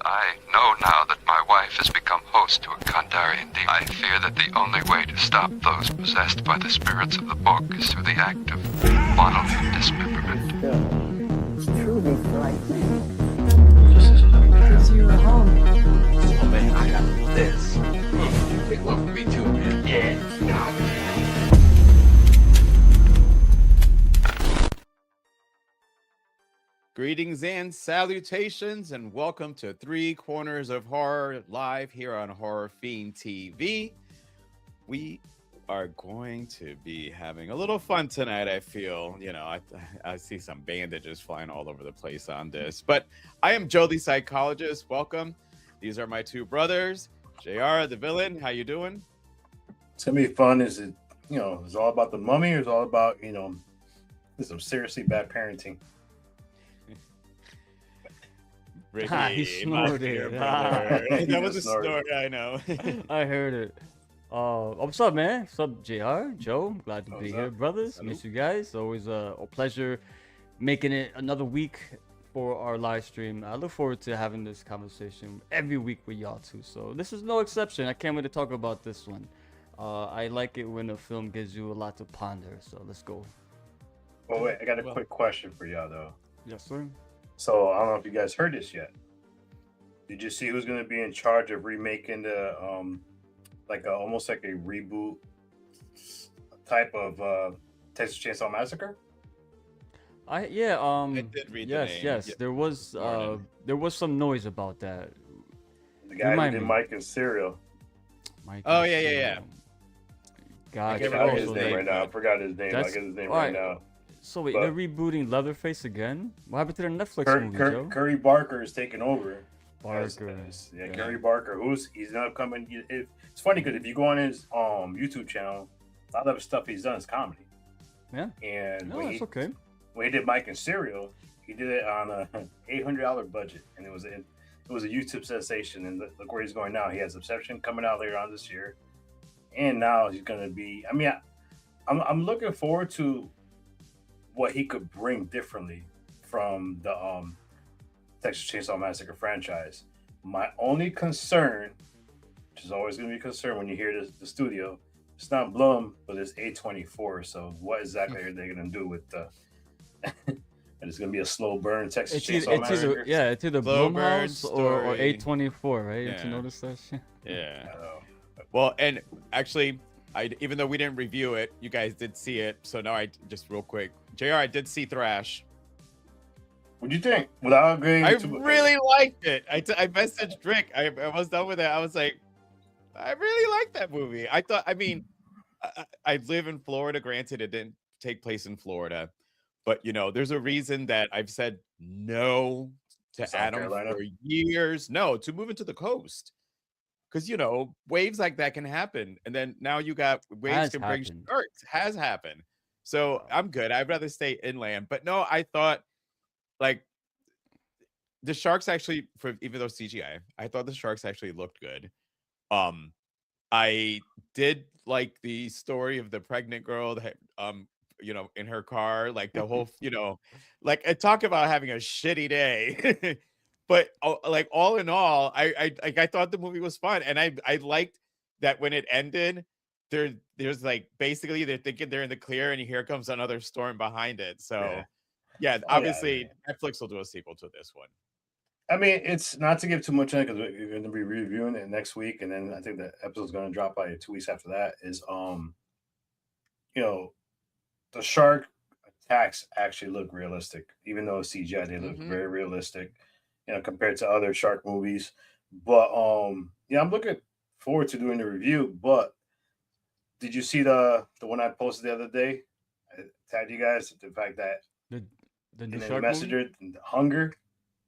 I know now that my wife has become host to a Kandarian demon. I fear that the only way to stop those possessed by the spirits of the book is through the act of bodily dismemberment. It's truly frightening. This is It's your home. oh man, I got this. Big one for me too, man. Yeah. Greetings and salutations, and welcome to Three Corners of Horror live here on Horror Fiend TV. We are going to be having a little fun tonight. I feel, I see some bandages flying all over the place on this, but I am Joe the psychologist. Welcome. These are my two brothers, JR the villain. How you doing? It's gonna be fun. Is it, it's all about the mummy, or is it all about, some seriously bad parenting? Ricky, He snorted. That was a snort, I know. I heard it. What's up, man? What's up, JR? Joe? Glad to be here, brothers. Salute. Miss you guys. Always a pleasure making it another week for our live stream. I look forward to having this conversation every week with y'all too. So this is no exception. I can't wait to talk about this one. I like it when a film gives you a lot to ponder. So let's go. Well, wait, I got a quick question for y'all though. Yes, sir. So I don't know if you guys heard this yet. Did you see who's gonna be in charge of remaking the almost like a reboot type of Texas Chainsaw Massacre? I did read the name. Yes. Yeah. There was some noise about that. The guy Remind who did me. Mike and Serial. Mike Oh, and yeah. Serial. I Gotcha. can't remember his So name they- right now. I forgot his name. That's- I get his name alright. right now. So wait, But- they're rebooting Leatherface again? What happened to the Netflix movie, Joe? Curry Barker is taking over. Barker. Yeah, Curry Barker. He's not coming. It's funny because if you go on his YouTube channel, a lot of the stuff he's done is comedy. Yeah. And No, that's okay. when he did Mike and Serial, he did it on a $800 budget, and it was a YouTube sensation. And look where he's going now. He has Obsession coming out later on this year, and now he's going to be. I mean, I'm looking forward to what he could bring differently from the Texas Chainsaw Massacre franchise. My only concern, which is always going to be a concern when you hear the studio, it's not Blum, but it's A24. So what exactly are they going to do with the? And it's going to be a slow burn Texas Chainsaw Massacre. It's either Slow burn Blumhouse or story. A24, right? Did Yeah. you notice that shit? Yeah. I don't know. Well, and actually, even though we didn't review it, you guys did see it. So now just real quick, JR, I did see Thrash. What do you think? Without agreeing, I really liked it. I messaged Rick. I was done with it. I was like, I really liked that movie. I live in Florida. Granted, it didn't take place in Florida, but there's a reason that I've said no to South Adam Carolina? for years. No, to move into the coast. Because waves like that can happen, and then now you got waves Has can bring happened. sharks. Has happened, so I'm good. I'd rather stay inland. But no, I thought like the sharks actually, even though CGI, I thought the sharks actually looked good. I did like the story of the pregnant girl that in her car, like the whole like talk about having a shitty day. But like all in all, I thought the movie was fun, and I liked that when it ended, there's like basically they're thinking they're in the clear, and here comes another storm behind it. So yeah, obviously Netflix will do a sequel to this one. I mean, it's not to give too much in because we're going to be reviewing it next week, and then I think the episode's going to drop by 2 weeks after that. Is the shark attacks actually look realistic, even though it's CGI, they look very realistic, compared to other shark movies. But I'm looking forward to doing the review. But did you see the one I posted the other day? I tagged you guys the fact that The in new the shark messenger, the hunger.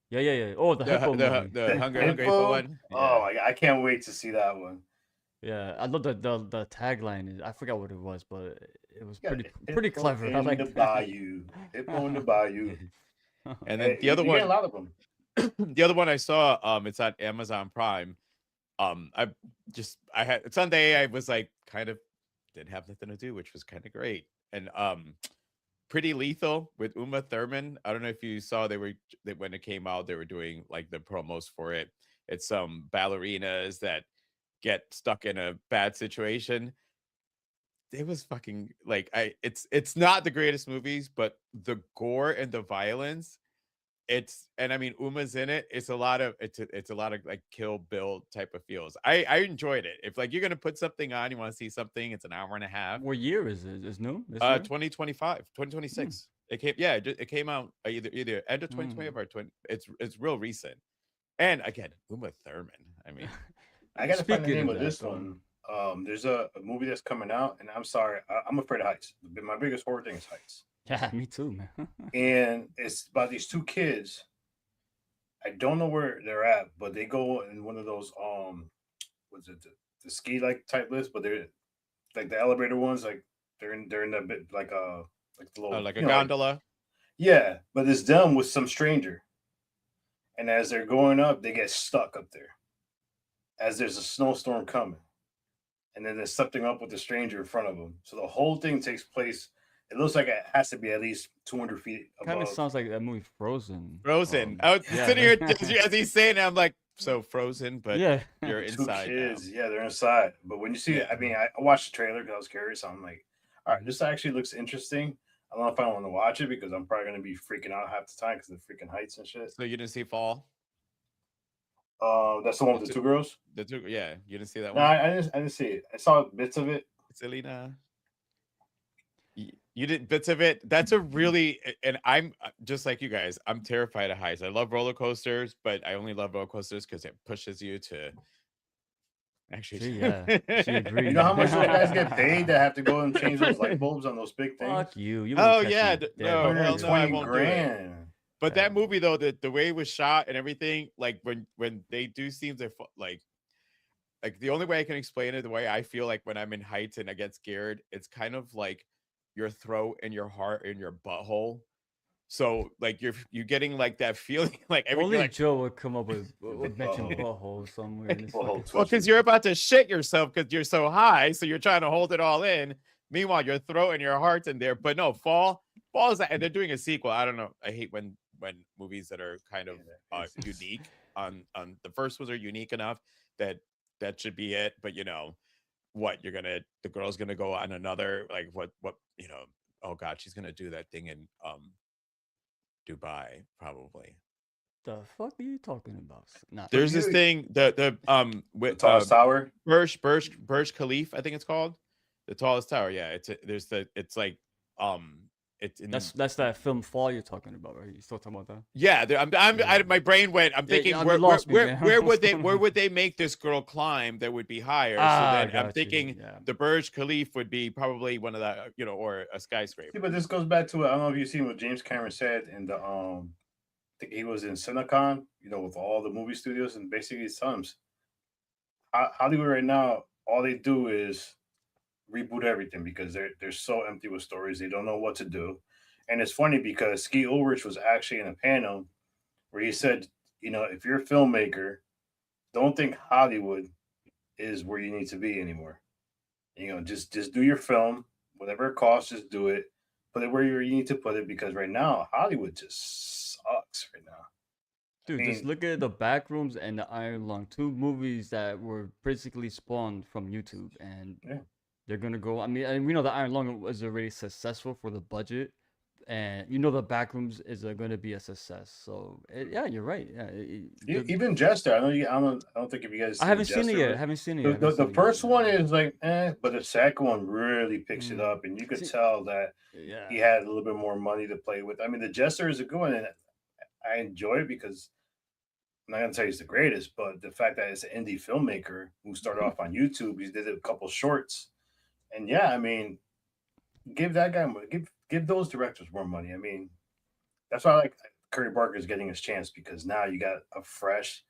Yeah. Oh, the Hippo movie. the Hunger Hippo one. Oh my god, I can't wait to see that one. Yeah, I love the tagline. I forgot what it was, but it was Yeah, pretty Hippo clever. I in like the that. bayou. Hippo in the bayou. And then Hey, the other you get a one, lot of them. the other one I saw, it's on Amazon Prime. I had Sunday. I was like kind of didn't have nothing to do, which was kind of great. And Pretty Lethal with Uma Thurman. I don't know if you saw when it came out, they were doing like the promos for it. It's some ballerinas that get stuck in a bad situation. It was fucking like it's not the greatest movies, but the gore and the violence, and I mean Uma's in it. It's a lot of like Kill Bill type of feels. I enjoyed it. If like you're gonna put something on, you want to see something, it's an hour and a half. What year is it? Is new? This year? 2025, 2026. It came out either end of 2025 or 20. It's real recent. And again, Uma Thurman. I mean, I gotta find the Speaking name of of this that, one. There's a movie that's coming out, and I'm sorry, I'm afraid of heights. My biggest horror thing is heights, Yeah, me too, man. and it's about these two kids. I don't know where they're at, but they go in one of those what's it the ski like type list, but they're like the elevator ones, like they're in that bit like the little like a you know, like- gondola. yeah, but it's them with some stranger, and as they're going up, they get stuck up there as there's a snowstorm coming, and then there's something up with the stranger in front of them. So the whole thing takes place. It looks like it has to be at least 200 feet Kind of above. sounds like that movie Frozen. Frozen. I was yeah. sitting here as he's saying it, I'm like, so Frozen, but Yeah. you're Two inside. kids, yeah, they're inside. But when you see it, I mean, I watched the trailer because I was curious. I'm like, all right, this actually looks interesting. I don't know if I want to watch it because I'm probably going to be freaking out half the time because of the freaking heights and shit. So you didn't see Fall? That's the one with the two girls. Yeah, you didn't see that No, one. I didn't see it. I saw bits of it. Selena. You did bits of it. That's a really, and I'm just like you guys. I'm terrified of heights. I love roller coasters, but I only love roller coasters because it pushes you to. Actually, She agreed. You know how much those guys get paid to have to go and change those light bulbs on those big things? Fuck you. You Oh, won't catch yeah, me no, dead. hell no, I 120 won't do it. grand. But that movie though, the way it was shot and everything, like when they do scenes of like the only way I can explain it, the way I feel like when I'm in heights and I get scared, it's kind of like your throat and your heart and your butthole. So like you're getting like that feeling like everything Only like, Joe would come up with mention butthole somewhere. In this Butthole fucking- well, because you're about to shit yourself because you're so high, so you're trying to hold it all in. Meanwhile, your throat and your heart's in there. But no, Fall is and they're doing a sequel. I don't know. I hate when movies that are kind of unique on the first ones are unique enough that should be it. But you know what, the girl's gonna go on another like what oh god, she's gonna do that thing in Dubai probably. The fuck are you talking about? Nah, There's this thing the The with tallest tower. Burj Khalifa, I think it's called, the tallest tower. Yeah, it's in that's that film Fall you're talking about, right? You still talking about that? yeah. My brain went. I'm thinking you where lost me, man. where would they make this girl climb that would be higher? Ah, So then I'm got you, thinking yeah. the Burj Khalifa would be probably one of the or a See, skyscraper. but this goes back to I don't know if you've seen what James Cameron said in the I think he was in Cinecon, with all the movie studios, and basically he's telling them Hollywood right now, all they do is reboot everything because they're so empty with stories. They don't know what to do. And it's funny because Ski Ulrich was actually in a panel where he said, if you're a filmmaker, don't think Hollywood is where you need to be anymore. Just do your film, whatever it costs, just do it. Put it where you need to put it because right now Hollywood just sucks right now. Dude, just look at the Backrooms and the Iron Lung, two movies that were basically spawned from YouTube, and they're gonna go. I mean, and we know the Iron Lung was already successful for the budget, and the Backrooms is going to be a success. So yeah, you're right. Yeah, Even Jester, I don't think if you guys. I haven't seen it yet. The first one is like, but the second one really picks it up, and you could tell that he had a little bit more money to play with. I mean, the Jester is a good one, and I enjoy it because I'm not gonna tell you it's the greatest, but the fact that it's an indie filmmaker who started off on YouTube, he did a couple shorts, and I mean, give that guy give those directors more money. I mean, that's why I like Curry Barker's getting his chance because now you got a fresh,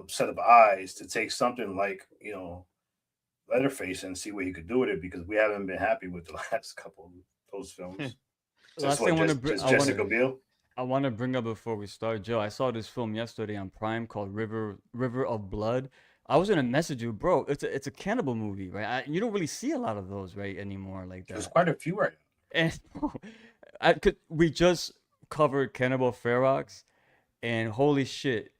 set of eyes to take something like Leatherface and see what he could do with it because we haven't been happy with the last couple of those films. Jessica Biel. I want to bring up before we start, Joe. I saw this film yesterday on Prime called River of Blood. I was gonna message you, bro. It's a cannibal movie, right? You don't really see a lot of those, right, anymore like that. There's quite a few right now. And we just covered Cannibal Ferox, and holy shit.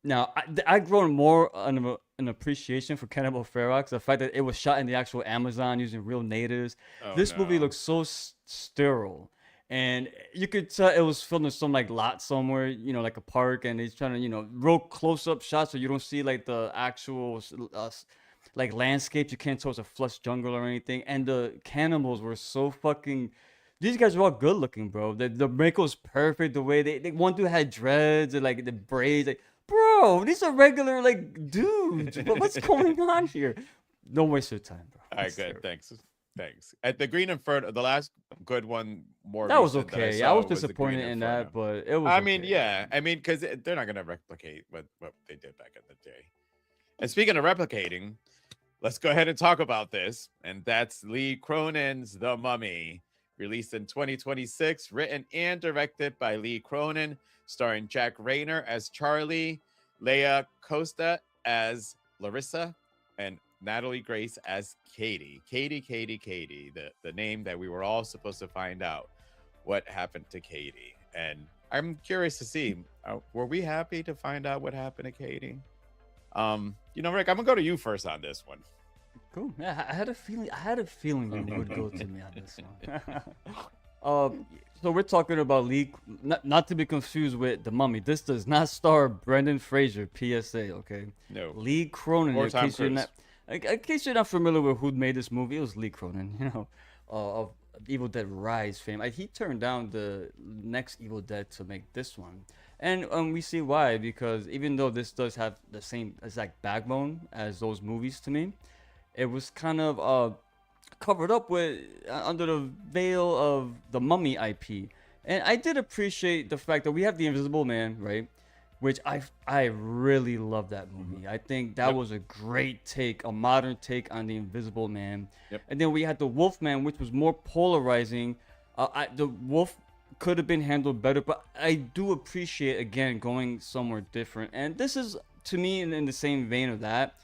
Now, I've grown more an appreciation for Cannibal Ferox. The fact that it was shot in the actual Amazon using real natives. Oh This movie no. looks so sterile. And you could tell it was filmed in some like lot somewhere, like a park, and he's trying to, real close up shots so you don't see like the actual like landscapes. You can't tell it's a flush jungle or anything. And the cannibals were so fucking. These guys are all good looking, bro. The makeup was perfect. The way they one dude had dreads and like the braids, like bro, these are regular like dudes. What's going on here? Don't waste your time, bro. All right, It's good. terrible. Thanks. At the Green Inferno, the last good one, more That was recent that okay. I saw was the Green disappointed in Inferno. that, but it was. I mean, okay. yeah. I mean, because they're not gonna replicate what they did back in the day. And speaking of replicating, let's go ahead and talk about this. And that's Lee Cronin's The Mummy, released in 2026, written and directed by Lee Cronin, starring Jack Rayner as Charlie, Leia Costa as Larissa, and Natalie Grace as Katie. Katie, the name that we were all supposed to find out what happened to Katie. And I'm curious to see, were we happy to find out what happened to Katie? Rick, I'm gonna go to you first on this one. Cool. Yeah, I had a feeling you would go to me on this one. So we're talking about Lee, not to be confused with The Mummy. This does not star Brendan Fraser. PSA. Okay. No. Lee Cronin. Or Tom Cruise. In case you're not familiar with who made this movie, it was Lee Cronin. Of Evil Dead Rise fame. He turned down the next Evil Dead to make this one, and we see why. Because even though this does have the same exact backbone as those movies to me, it was kind of covered up with under the veil of the Mummy IP. And I did appreciate the fact that we have the Invisible Man, right? Which I really love that movie. I think that was a great take, a modern take on the Invisible Man. Yep. And then we had the Wolfman, which was more polarizing. The Wolf could have been handled better, but I do appreciate again going somewhere different. And this is to me in the same vein of that,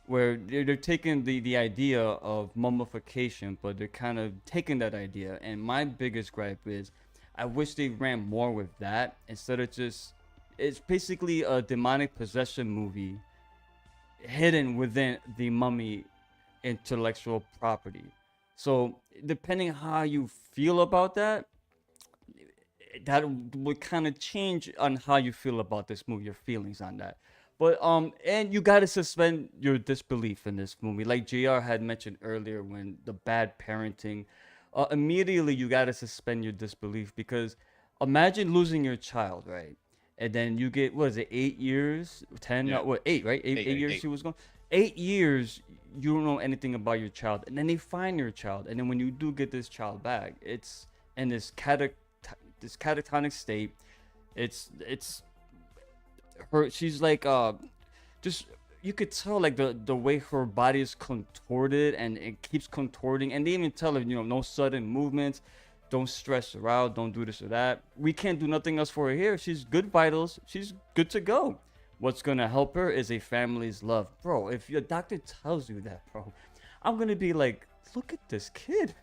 where they're taking the idea of mummification, but they're kind of taking that idea. And my biggest gripe is, I wish they ran more with that instead of just. It's basically a demonic possession movie hidden within the Mummy intellectual property. So depending how you feel about that, that would kind of change on how you feel about this movie, your feelings on that. But and you gotta suspend your disbelief in this movie, like JR had mentioned earlier when the bad parenting. Immediately you gotta suspend your disbelief, because imagine losing your child, right? And then you get, what is it, 8 years? 10? Yeah. No, what, 8, right? Eight years she was gone. 8 years, you don't know anything about your child. And then they find your child. And then when you do get this child back, it's in this catatonic state. It's her, she's like, just, you could tell like the way her body is contorted, and it keeps contorting. And they even tell her, no sudden movements. Don't stress her out. Don't do this or that. We can't do nothing else for her here. She's good vitals. She's good to go. What's going to help her is a family's love. Bro, if your doctor tells you that, bro, I'm going to be like, look at this kid.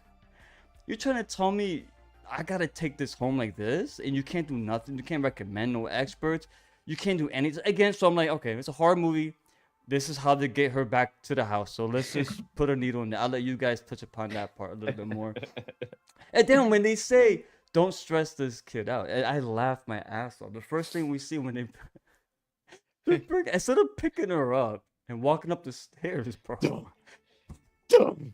You're trying to tell me I got to take this home like this, and you can't do nothing. You can't recommend no experts. You can't do anything. Again, so I'm like, okay, it's a horror movie. This is how to get her back to the house. So let's just put a needle in there. I'll let you guys touch upon that part a little bit more. And then when they say, don't stress this kid out, I laugh my ass off. The first thing we see when they instead of picking her up and walking up the stairs, bro. Dude,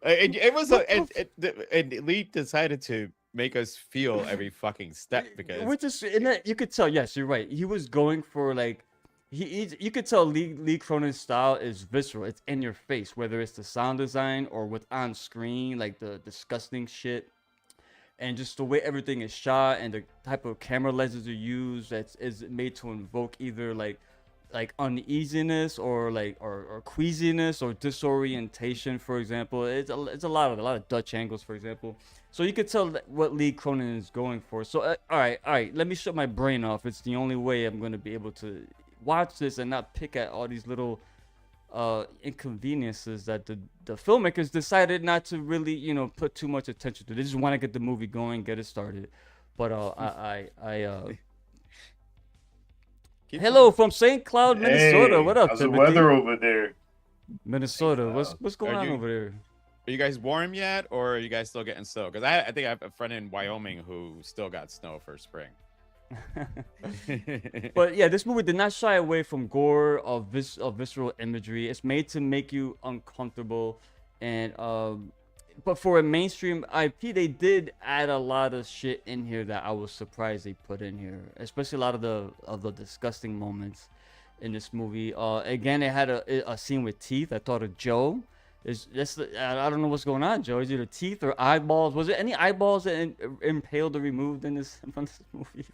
and it was and Lee decided to make us feel every fucking step, because We're just, and that, you could tell, yes, you're right. He was going for like, you could tell Lee Cronin's style is visceral. It's in your face, whether it's the sound design or with on screen, like the disgusting shit, and just the way everything is shot and the type of camera lenses are used that is made to invoke either like uneasiness or or queasiness or disorientation. For example, it's a lot of Dutch angles, for example. So you could tell what Lee Cronin is going for. So all right, let me shut my brain off. It's the only way I'm going to be able to watch this and not pick at all these little inconveniences that the filmmakers decided not to really, put too much attention to. They just want to get the movie going, get it started. But hello from St. Cloud, Minnesota. Hey, What up, how's the Timothy? weather over there? Minnesota. What's going on you- over there? Are you guys warm yet, or are you guys still getting snow? Because I think I have a friend in Wyoming who still got snow for spring. But yeah, this movie did not shy away from gore or visceral imagery. It's made to make you uncomfortable, and but for a mainstream IP, they did add a lot of shit in here that I was surprised they put in here, especially a lot of the disgusting moments in this movie. Again, it had a scene with teeth. I thought of Joe. I don't know what's going on, Joe. Is it teeth or eyeballs? Was there any eyeballs that impaled or removed in this movie?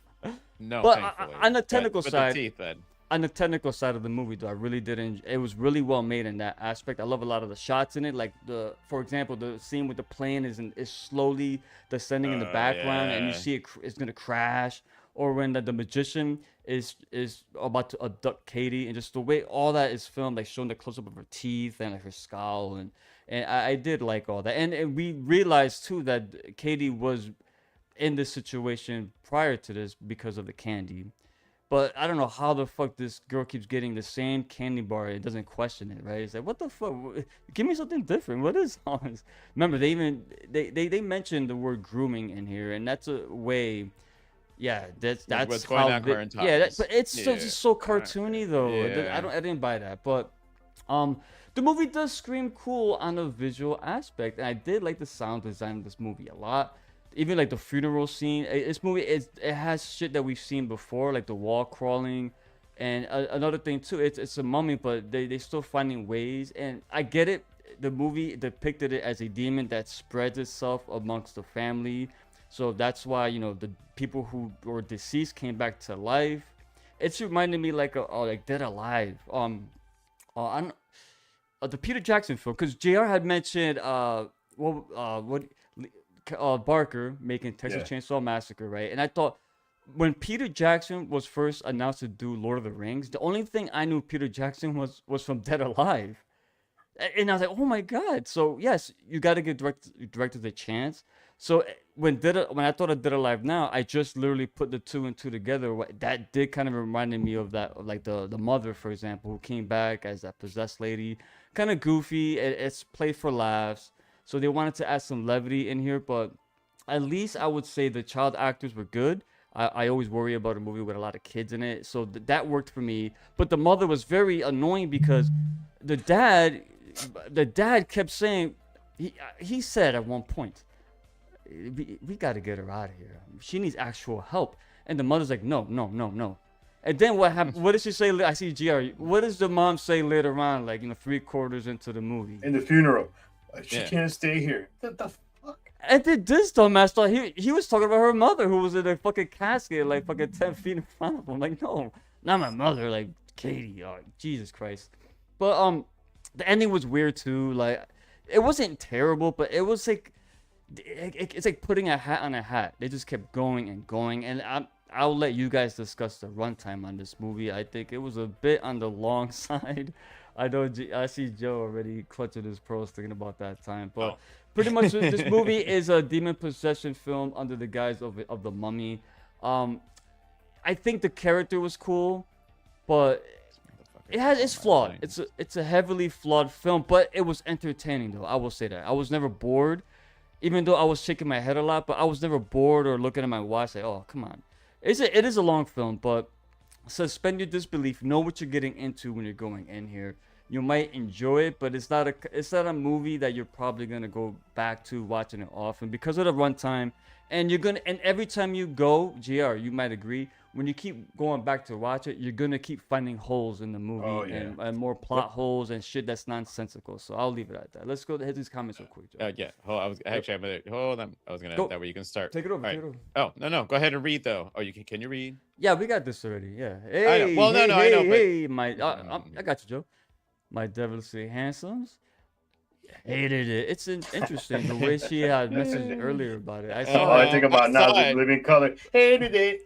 No, But thankfully. on the technical but side, the teeth, then. on the technical side of the movie, though, I really did. It was really well made in that aspect. I love a lot of the shots in it. Like for example, the scene with the plane is slowly descending in the background, and you yeah. see it's gonna crash. Or when the magician is about to abduct Katie, and just the way all that is filmed, like showing the close up of her teeth and like her skull, and I did like all that. And we realized too that Katie was in this situation prior to this because of the candy. But I don't know how the fuck this girl keeps getting the same candy bar. It doesn't question it, right? It's like, what the fuck? Give me something different. What is all this? Remember, they mentioned the word grooming in here, and that's a way. Yeah, that's what's how. going on her and Yeah, Thomas. but it's Yeah. just so cartoony though. Yeah. I didn't buy that, but the movie does scream cool on a visual aspect, and I did like the sound design of this movie a lot. Even like the funeral scene. This movie it has shit that we've seen before, like the wall crawling, and another thing too. It's a mummy, but they still finding ways, and I get it. The movie depicted it as a demon that spreads itself amongst the family. So that's why, the people who were deceased came back to life. It's reminded me like Dead Alive. On the Peter Jackson film, because JR had mentioned Barker making Texas Chainsaw Massacre, right? And I thought when Peter Jackson was first announced to do Lord of the Rings, the only thing I knew Peter Jackson was from Dead Alive. And I was like, oh my god. So yes, you got to give directors a chance. So when I thought of Dead Alive Now, I just literally put the two and two together. That did kind of reminded me of that, of like the mother, for example, who came back as that possessed lady. Kind of goofy. It's played for laughs. So they wanted to add some levity in here, but at least I would say the child actors were good. I always worry about a movie with a lot of kids in it, so that worked for me. But the mother was very annoying because the dad kept saying, he said at one point, we got to get her out of here. She needs actual help. And the mother's like, no. And then what happened? What does she say? I see GR. What does the mom say later on, like, 3/4 into the movie? In the funeral. She can't stay here. What the fuck? And then this dumbass thought he was talking about her mother, who was in a fucking casket, like fucking 10 feet in front of him. Like, no, not my mother, like Katie. Oh, Jesus Christ. But the ending was weird too. Like, it wasn't terrible, but it was like it's like putting a hat on a hat. They just kept going and going, and I'll let you guys discuss the runtime on this movie. I think it was a bit on the long side. I know I see Joe already clutching his pearls thinking about that time, but pretty much this movie is a demon possession film under the guise of the mummy. I think the character was cool, but it's flawed. It's a heavily flawed film, but it was entertaining though. I will say that I was never bored, even though I was shaking my head a lot. But I was never bored or looking at my watch like, oh come on. It is a long film, but suspend your disbelief. Know what you're getting into when you're going in here. You might enjoy it, but it's not a movie that you're probably gonna go back to watching it often because of the runtime. And every time you go, GR, you might agree, when you keep going back to watch it, you're gonna keep finding holes in the movie and more plot holes and shit that's nonsensical. So I'll leave it at that. Let's go to hit these comments real quick, Joe. Yeah. Hold on. I was gonna Go. that way you can start. Take it over. All Take right. it over. Oh no. Go ahead and read though. Oh, can you read? Yeah, we got this already. Yeah. I know. Hey, Well, no, I know, but- Hey, I got you, Joe. My devilishly handsomes. Hated it. It's interesting the way she had messaged earlier about it. I Oh, saw. I think about now outside. living color. Hated it.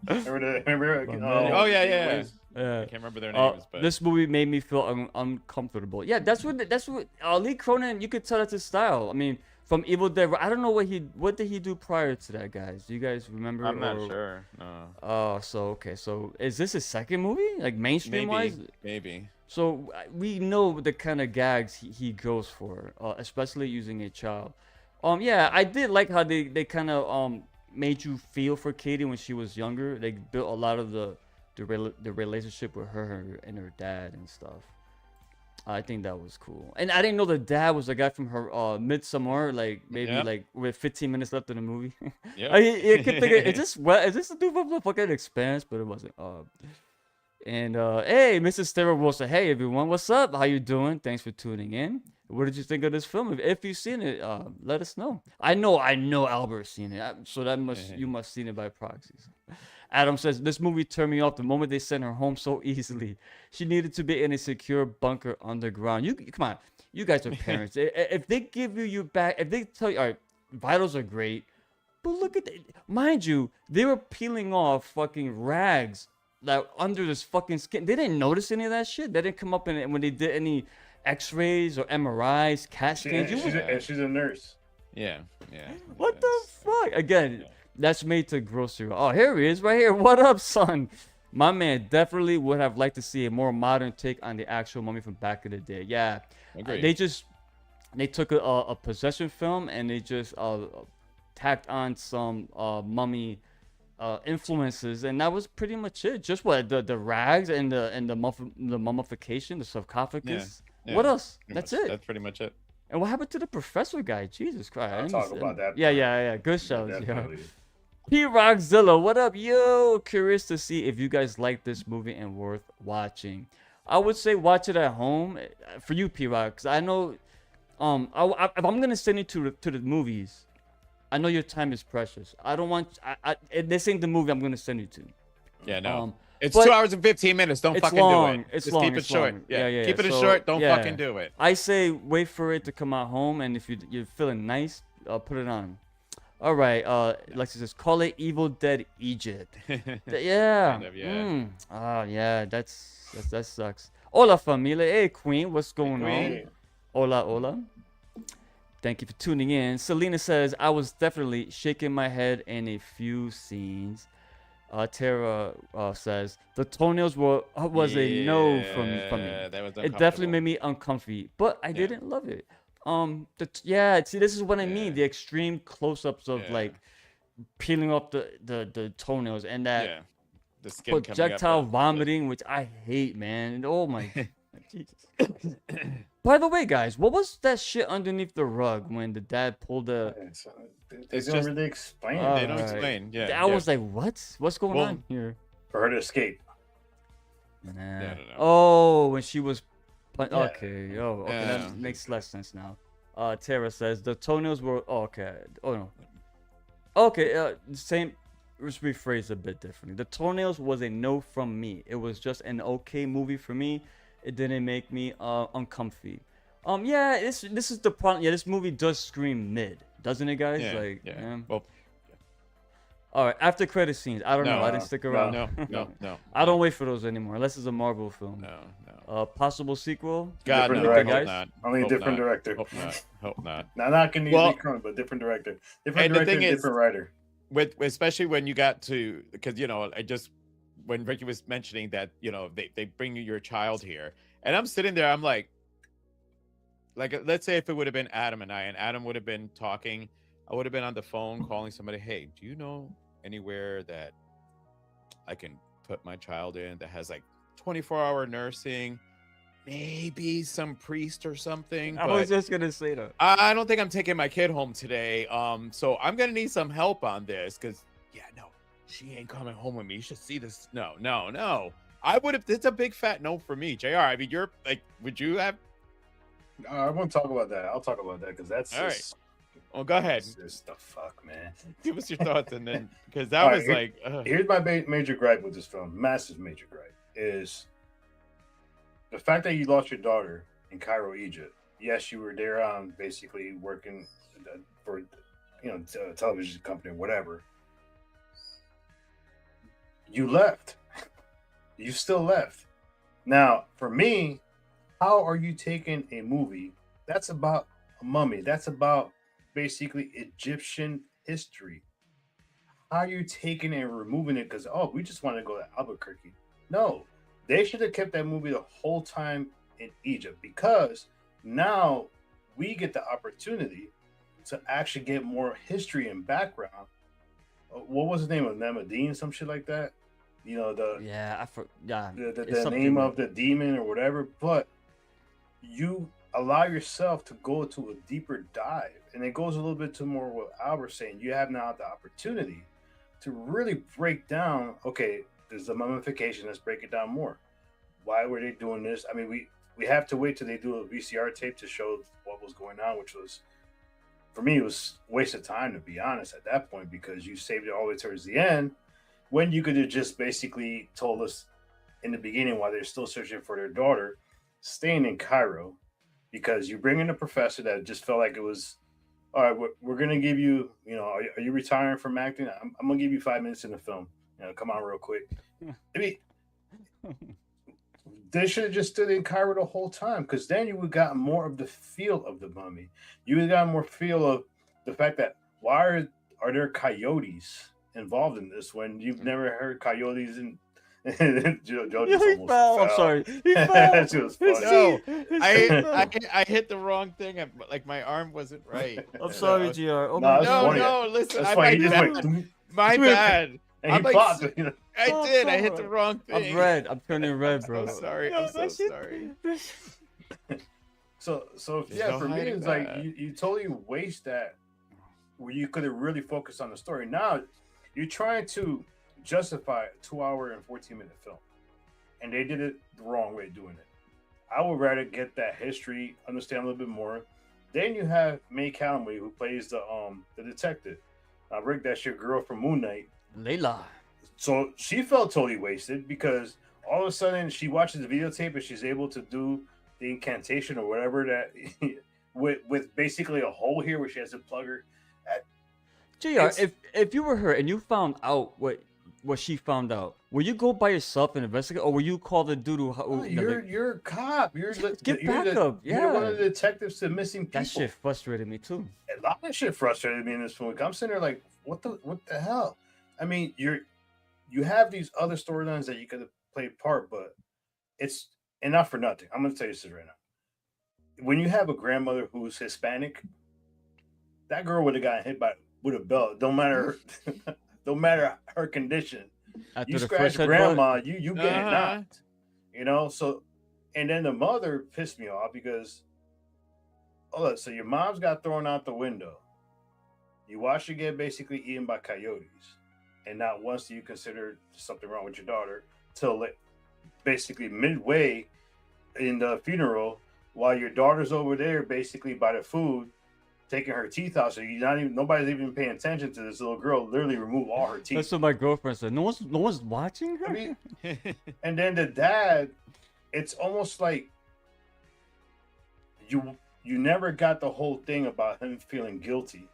Remember? But Oh, man. Oh yeah. I can't remember their names, but this movie made me feel uncomfortable. Yeah, that's what Lee Cronin. You could tell that's his style. I mean, from Evil Dead. I don't know what did he do prior to that, guys? Do you guys remember? I'm not sure. No. Oh, so okay. So is this his second movie, like mainstream wise? Maybe. So we know the kind of gags he goes for, especially using a child. Yeah, I did like how they kind of made you feel for Katie when she was younger. They built a lot of the relationship with her and her dad and stuff. I think that was cool. And I didn't know the dad was the guy from her Midsommar, like maybe like with 15 minutes left in the movie. Yeah. I kept thinking, is this the dude from the fucking Expanse? But it wasn't. And hey, Mrs. Stero will say, hey everyone, what's up? How you doing? Thanks for tuning in. What did you think of this film? If you've seen it, let us know. I know Albert's seen it, so that you must seen it by proxy. Adam says, this movie turned me off the moment they sent her home so easily. She needed to be in a secure bunker underground. Come on, you guys are parents. If they give you back, if they tell you, all right, vitals are great, but look at mind you, they were peeling off fucking rags that under this fucking skin. They didn't notice any of that shit. They didn't come up when they did any X-rays or MRIs, CAT scans. She's a nurse. Yeah. What the fuck? Again, that's made to grocery. Oh, here he is, right here. What up, son? My man definitely would have liked to see a more modern take on the actual mummy from back in the day. Yeah, agreed. They took a possession film and they just tacked on some mummy influences, and that was pretty much it. Just what the rags and the mummification, the sarcophagus. Yeah. What else? That's it. That's pretty much it. And what happened to the professor guy? Jesus Christ! I'll talk about that. Yeah. Good shows. Yeah. P Rockzilla, what up, yo? Curious to see if you guys like this movie and worth watching. I would say watch it at home for you, P Rock, because I know, if I'm gonna send you to the movies, I know your time is precious. I don't want. This ain't the movie I'm gonna send you to. Yeah, no. It's 2 hours and 15 minutes. Don't fucking do it. Just keep it short. Long. Yeah. Keep it short. Don't fucking do it. I say wait for it to come out home, and if you're feeling nice, put it on. All right. Lexi says, call it Evil Dead Egypt. Yeah. Kind of, yeah. Yeah. That sucks. Hola familia. Hey Queen, what's going on? Hola. Thank you for tuning in. Selena says, I was definitely shaking my head in a few scenes. Tara says, the toenails was a no from me. That was it definitely made me uncomfy, but I didn't love it. See, this is what I mean. The extreme close-ups of like peeling off the toenails and that the skin projectile vomiting, which I hate, man. Oh my Jesus. By the way, guys, what was that shit underneath the rug when the dad pulled the? They don't really explain. They don't explain. Yeah. I was like, what's going on here? For her to escape. Nah. No. Oh, when she was. Okay. Oh, okay. That makes less sense now. Tara says the toenails were okay. Oh no. Okay. Same. Let's rephrase a bit differently. The toenails was a no from me. It was just an okay movie for me. It didn't make me uncomfy. Yeah. This is the problem. Yeah, this movie does scream mid, doesn't it, guys? Yeah. Well. All right, after credit scenes. I don't know. I didn't stick around. No. I don't wait for those anymore, unless it's a Marvel film. No. Possible sequel. God, different no. director. Hope not. Only a different director. Hope not. Not gonna be Cronin, but different director. Different director, different writer. Especially when you got to, because when Ricky was mentioning that, they bring you your child here, and I'm sitting there, I'm like, let's say if it would have been Adam and Adam would have been talking. I would have been on the phone calling somebody, hey, do you know anywhere that I can put my child in that has like 24-hour nursing, maybe some priest or something? I was just going to say that. I don't think I'm taking my kid home today. So I'm going to need some help on this because, she ain't coming home with me. You should see this. No. I would have, it's a big fat no for me. JR, I mean, you're like, would you have? I won't talk about that. I'll talk about that because that's all right. Well, go ahead. Just the fuck, man. Give us your thoughts, and then because that was here's my major gripe with this film. Massive major gripe is the fact that you lost your daughter in Cairo, Egypt. Yes, you were there on basically working for a television company or whatever. You left. You still left. Now, for me, how are you taking a movie that's about a mummy? That's about basically Egyptian history. How are you taking it and removing it? Because we just want to go to Albuquerque. No, they should have kept that movie the whole time in Egypt because now we get the opportunity to actually get more history and background. What was the name of Nemadine, some shit like that? You know the name of the demon or whatever. But you allow yourself to go to a deeper dive, and it goes a little bit to more what Albert's saying. You have now the opportunity to really break down. Okay, there's the mummification. Let's break it down more. Why were they doing this? I mean, we have to wait till they do a VCR tape to show what was going on, which was, for me, it was a waste of time, to be honest, at that point, because you saved it all the way towards the end when you could have just basically told us in the beginning while they're still searching for their daughter, staying in Cairo, because you bring in a professor that just felt like it was, all right, we're going to give you, are you retiring from acting? I'm going to give you 5 minutes in the film. Come on real quick. I mean, they should have just stood in Cairo the whole time, because then you would have gotten more of the feel of the mummy. You would have gotten more feel of the fact that why are there coyotes involved in this when you've never heard coyotes in Joe just almost fell. I'm sorry. He fell. That was funny. No, I hit the wrong thing. Like my arm wasn't right. I'm sorry, GR. Oh No, my that's god. funny. No, listen. That's I why he might just have- went. my bad. And I'm he like, popped. I did. I hit the wrong thing. I'm red. I'm turning red, bro. I'm so sorry. I'm so sorry. So There's yeah, no for me, hiding it's like that. you totally waste that where you could have really focused on the story. Now you're trying to justify a 2-hour and 14-minute film, and they did it the wrong way doing it. I would rather get that history, understand a little bit more. Then you have May Calloway, who plays the detective. Rick, that's your girl from Moon Knight. Layla. So she felt totally wasted because all of a sudden she watches the videotape and she's able to do the incantation or whatever that with basically a hole here where she has to plug her. JR, if you were her and you found out what she found out, will you go by yourself and investigate, or will you call the dude who? You're a cop. Get backup. You're one of the detectives to missing people. That shit frustrated me too. A lot of shit frustrated me in this film. I'm sitting there like, what the hell? I mean, you have these other storylines that you could have played part, but it's enough for nothing. I'm gonna tell you this right now. When you have a grandmother who's Hispanic, that girl would have gotten hit with a belt. Don't matter her condition. After You the scratch first headbutt, grandma, you get Uh-huh. knocked. So, and then the mother pissed me off because, so your mom's got thrown out the window. You watch her get basically eaten by coyotes, and not once do you consider something wrong with your daughter till basically midway in the funeral, while your daughter's over there basically by the food, taking her teeth out. So nobody's even paying attention to this little girl. Literally remove all her teeth. that's what my girlfriend said. No one's watching her. I mean, and then the dad, it's almost like you never got the whole thing about him feeling guilty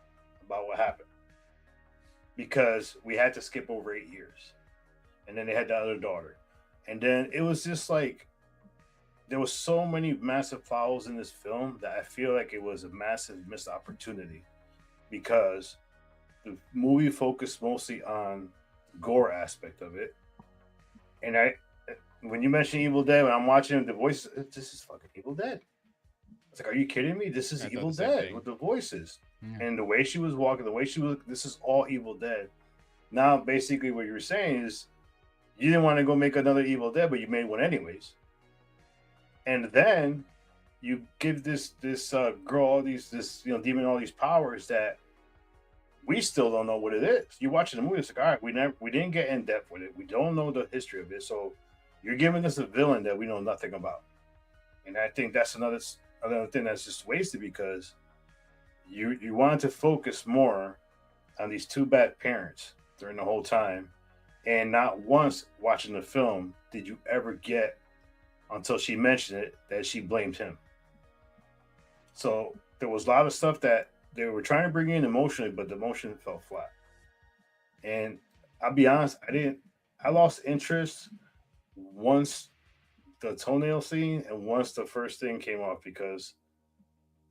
about what happened, because we had to skip over 8 years, and then they had the other daughter, and then it was just like there was so many massive fouls in this film that I feel like it was a massive missed opportunity, because the movie focused mostly on gore aspect of it. And when you mentioned Evil Dead, when I'm watching the voice, this is fucking Evil Dead. It's like, are you kidding me? This is I thought Evil the same Dead thing. with the voices. Yeah. And the way she was walking, the way she was, this is all Evil Dead. Now, basically what you were saying is you didn't want to go make another Evil Dead, but you made one anyways. And then you give this girl all these, demon all these powers that we still don't know what it is. You watching the movie, it's like, all right, we didn't get in depth with it. We don't know the history of it. So you're giving us a villain that we know nothing about. And I think that's another thing that's just wasted, because you wanted to focus more on these two bad parents during the whole time. And not once watching the film did you ever get, until she mentioned it, that she blamed him. So there was a lot of stuff that they were trying to bring in emotionally, but the emotion fell flat. And I'll be honest, I lost interest once the toenail scene and once the first thing came off because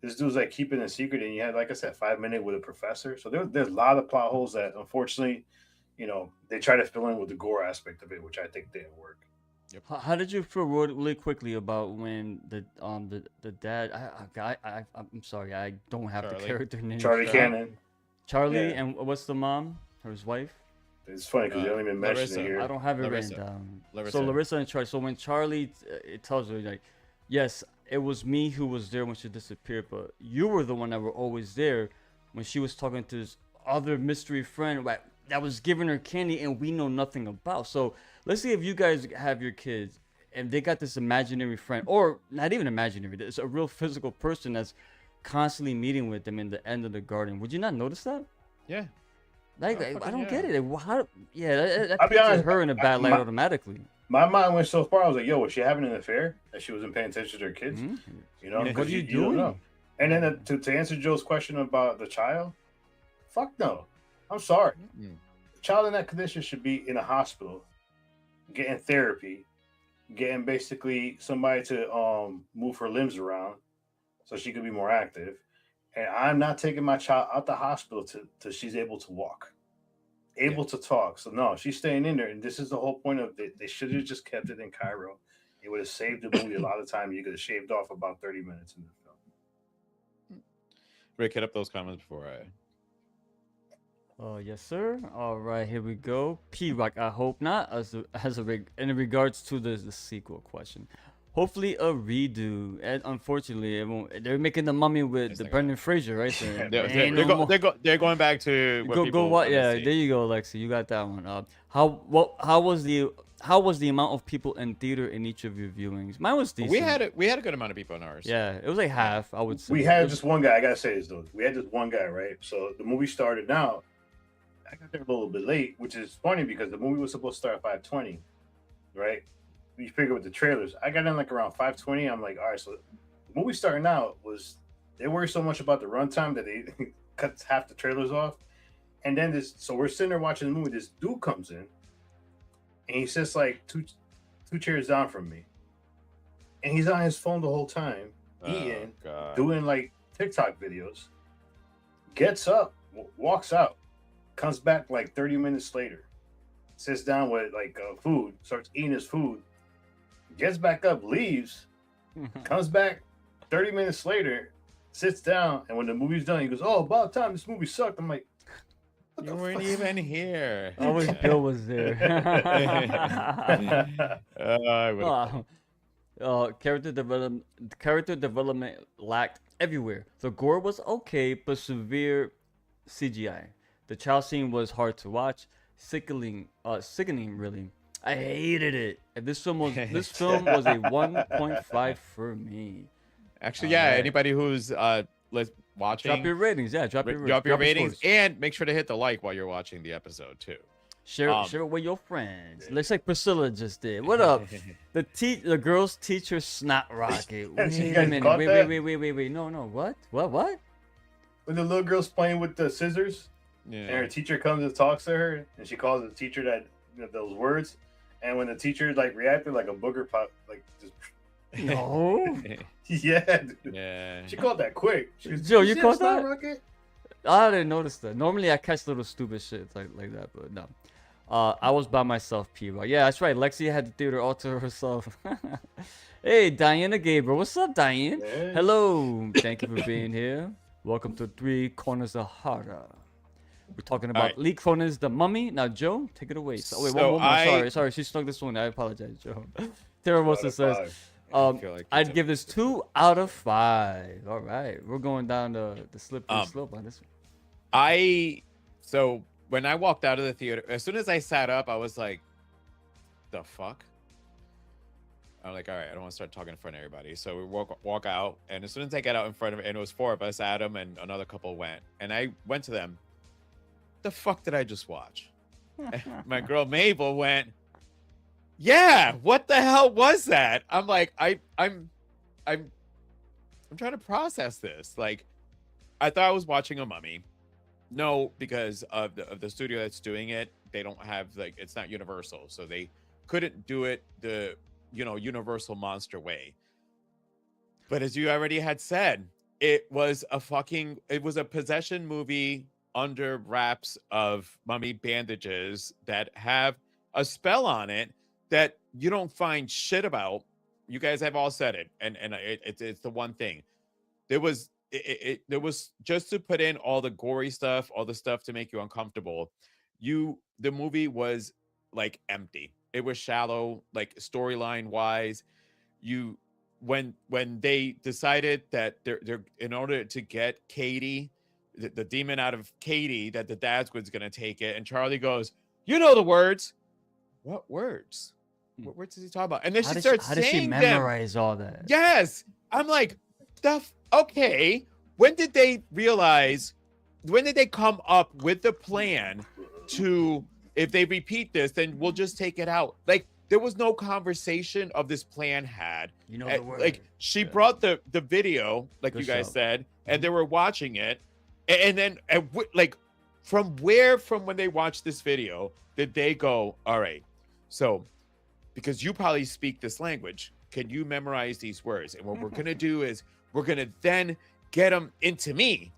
this dude's like keeping a secret, and you had, like I said, 5 minutes with a professor. So there's a lot of plot holes that unfortunately, they try to fill in with the gore aspect of it, which I think didn't work. How did you feel really quickly about when the dad? I'm sorry, I don't have the Charlie. character name. Charlie Cannon. Charlie, Yeah. and what's the mom? Or his wife? It's funny because they don't even mention Larissa. it here. I don't have it Larissa. written down. Larissa. So Larissa and Charlie. So when Charlie, it tells her like, yes, it was me who was there when she disappeared, but you were the one that were always there when she was talking to this other mystery friend that was giving her candy and we know nothing about. So let's see if you guys have your kids and they got this imaginary friend, or not even imaginary, it's a real physical person that's constantly meeting with them in the end of the garden. Would you not notice that? Yeah. Like, Oh, I don't fucking get it. How? Yeah, that I'll be pictures honest, her in a bad light automatically. My mind went so far. I was like, "Yo, was she having an affair that she wasn't paying attention to her kids?" Mhm. Yeah. Because What are you don't doing? know. And then to answer Joe's question about the child, fuck no. I'm sorry. Mm. The child in that condition should be in a hospital, getting therapy, getting basically somebody to move her limbs around so she could be more active. And I'm not taking my child out the hospital till she's able to walk, able to talk. So no, she's staying in there. And this is the whole point of it. They should have just kept it in Cairo. It would have saved the movie a lot of time. You could have shaved off about 30 minutes in the film. Rick, hit up those comments before I. Yes, sir. All right, here we go. P-Rock, I hope not. In regards to the sequel question, hopefully a redo. And unfortunately, it won't. They're making the Mummy with It's the not Brendan Fraser, right? So They're going back to what people what? wanna Yeah, see. there you go, Lexi. You got that one. How was the amount of people in theater in each of your viewings? Mine was decent. We had a good amount of people in ours. Yeah, it was like half, I would say. We had just one guy. I gotta say this though. We had just one guy, right? So the movie started now. I got there a little bit late, which is funny because the movie was supposed to start at 5:20, right? You figure with the trailers, I got in like around 5:20. I'm like, all right, so the movie starting out was they worry so much about the runtime that they cut half the trailers off. And then so we're sitting there watching the movie. This dude comes in, and he sits like two chairs down from me, and he's on his phone the whole time, eating, God. doing like TikTok videos. Gets up, walks out, comes back like 30 minutes later, sits down with like food, starts eating his food, gets back up, leaves, comes back 30 minutes later, sits down, and when the movie's done, he goes, "Oh, about time, this movie sucked." I'm like, what You the weren't fuck? even here. I wish Bill was there. I would've- Character development lacked everywhere. The gore was okay, but severe CGI. The child scene was hard to watch, sickening really. I hated it. And this film was a 1.5 for me. Actually, yeah. Alright. Anybody who's watching, Drop your ratings, yeah. Drop your ratings, scores. and make sure to hit the like while you're watching the episode too. Share it with your friends. Looks like Priscilla just did. What up? The girl's teacher snot rocket. You Wait a guys minute. caught that? Wait. No. What? What? When the little girl's playing with the scissors, and her Yeah. teacher comes and talks to her, and she calls the teacher those words, and when the teacher like reacted like a booger pop, like just No. yeah, dude. Yeah. She called that quick. She goes, Joe, "Did you see caught snot that? rocket?" I didn't notice that. Normally I catch little stupid shit like that, but no. I was by myself, P-Rock. Yeah, that's right. Lexi had the theater all to herself. Hey, Diana Gabriel. What's up, Diane? Yeah. Hello. Thank you for being here. Welcome to Three Corners of Horror. We're talking about Alright. Lee Cronin's The Mummy. Now, Joe, take it away. So, wait, So one more. I- Sorry. She snuck this one. I apologize, Joe. Tara Wilson says, I feel like I'd it's give this 2 out of 5. All right. We're going down the slippery slope on this one. So when I walked out of the theater, as soon as I sat up, I was like, "The fuck." I'm like, all right, I don't want to start talking in front of everybody. So we walk out, and as soon as I get out in front of it, and it was 4 of us, Adam and another couple went, and I went to them. The fuck did I just watch? And my girl Mabel went, yeah, what the hell was that? I'm like, I'm trying to process this. Like, I thought I was watching a mummy. No, because of the studio that's doing it, they don't have, like, it's not Universal, so they couldn't do it the universal monster way. But as you already had said, it was a possession movie under wraps of mummy bandages that have a spell on it that you don't find shit about. You guys have all said it, and it's the one thing. There was just to put in all the gory stuff, all the stuff to make you uncomfortable. The movie was like empty. It was shallow, like storyline wise. You when they decided that they're in order to get Katie, the demon out of Katie, that the dad was gonna take it, and Charlie goes, "You know the words." What words? What words is he talking about? And then she starts how saying does she them. memorize all that? Yes. I'm like, okay. When did they come up with the plan to, if they repeat this, then we'll just take it out? Like, there was no conversation of this plan had. You know the word. Like, she brought the video, like Good you guys show. said, and they were watching it. And then, like, from when they watched this video, did they go, all right, so, because you probably speak this language, can you memorize these words? And what we're going to do is we're going to then get them into me.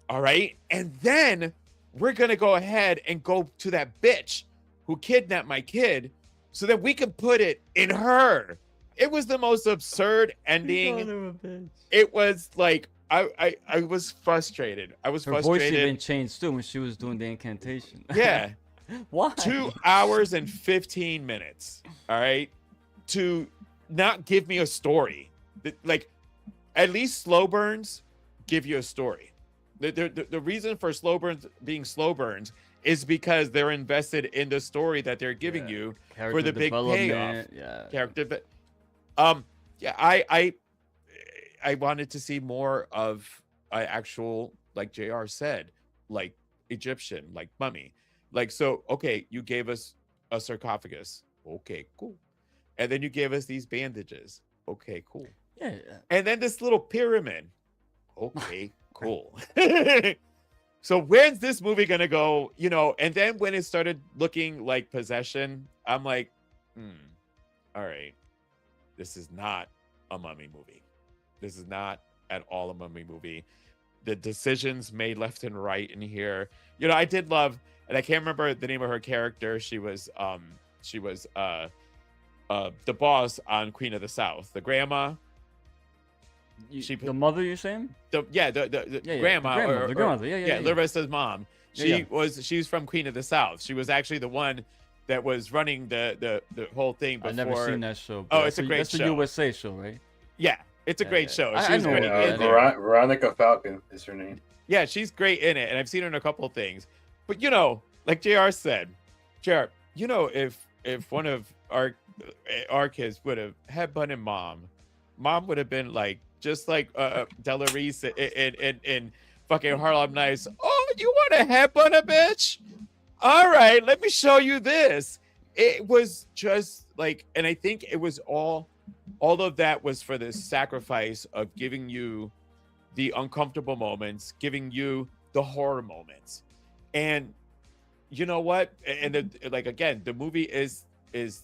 All right. And then we're going to go ahead and go to that bitch who kidnapped my kid so that we can put it in her. It was the most absurd ending. It was like, I was frustrated. I was Her frustrated. voice even changed too when she was doing the incantation. Yeah. Why? 2 hours and 15 minutes. All right. To not give me a story. Like, at least slow burns give you a story. The reason for slow burns being slow burns is because they're invested in the story that they're giving you for the big payoff. Yeah. Character. Yeah, I wanted to see more of actual, like JR said, like Egyptian, like mummy. Like, so, okay, you gave us a sarcophagus. Okay, cool. And then you gave us these bandages. Okay, cool. Yeah. And then this little pyramid. Okay, cool. So where's this movie gonna go? And then when it started looking like possession, I'm like, all right, this is not a mummy movie. This is not at all a mummy movie. The decisions made left and right in here. I did love, and I can't remember the name of her character. She was the boss on Queen of the South, the grandma. The mother, you're saying? The grandma, the grandmother. Yeah. Larissa's mom. She Yeah. she's from Queen of the South. She was actually the one that was running the whole thing before. I've never seen that show. Oh, it's a great that's show. The USA show, right? Yeah, it's a great show. I She was know great it. in there. Veronica Falcon is her name. Yeah, she's great in it, and I've seen her in a couple of things. But like JR said, JR, if one of our kids would have headbutted mom would have been like, just like Delarice in fucking Harlem Nights. Oh, you want to headbutt a bitch? All right, let me show you this. It was just like, and I think it was all of that was for the sacrifice of giving you the uncomfortable moments, giving you the horror moments. And you know what? And again, the movie is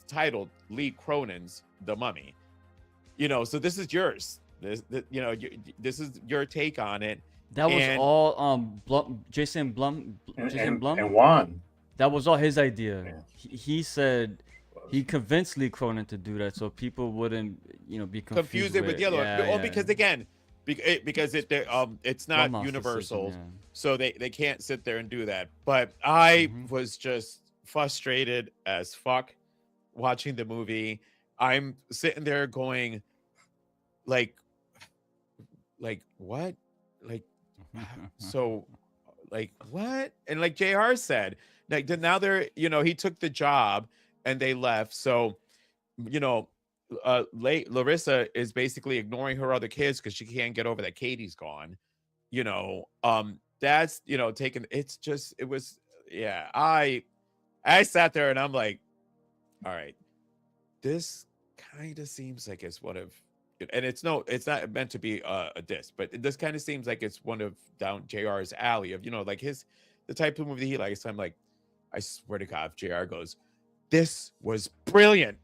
titled Lee Cronin's The Mummy. So this is yours. This is your take on it. That was all Jason Blum. And Juan. That was all his idea. Yeah. He said he convinced Lee Cronin to do that so people wouldn't, be confused it with the other one. yeah. Because again, because it's not Blumhouse universal, decision, yeah. so they can't sit there and do that. But I was just frustrated as fuck watching the movie. I'm sitting there going, like what? Like, so, like what? And like JR said, like now they're, he took the job and they left. So, Larissa is basically ignoring her other kids because she can't get over that Katie's gone. That's taken. It's just, it was, yeah. I sat there and I'm like, all right, this kind of seems like it's one of, and it's not meant to be a diss, but this kind of seems like it's one of down JR's alley of, like the type of movie he likes. I'm like, I swear to God, if JR goes, this was brilliant.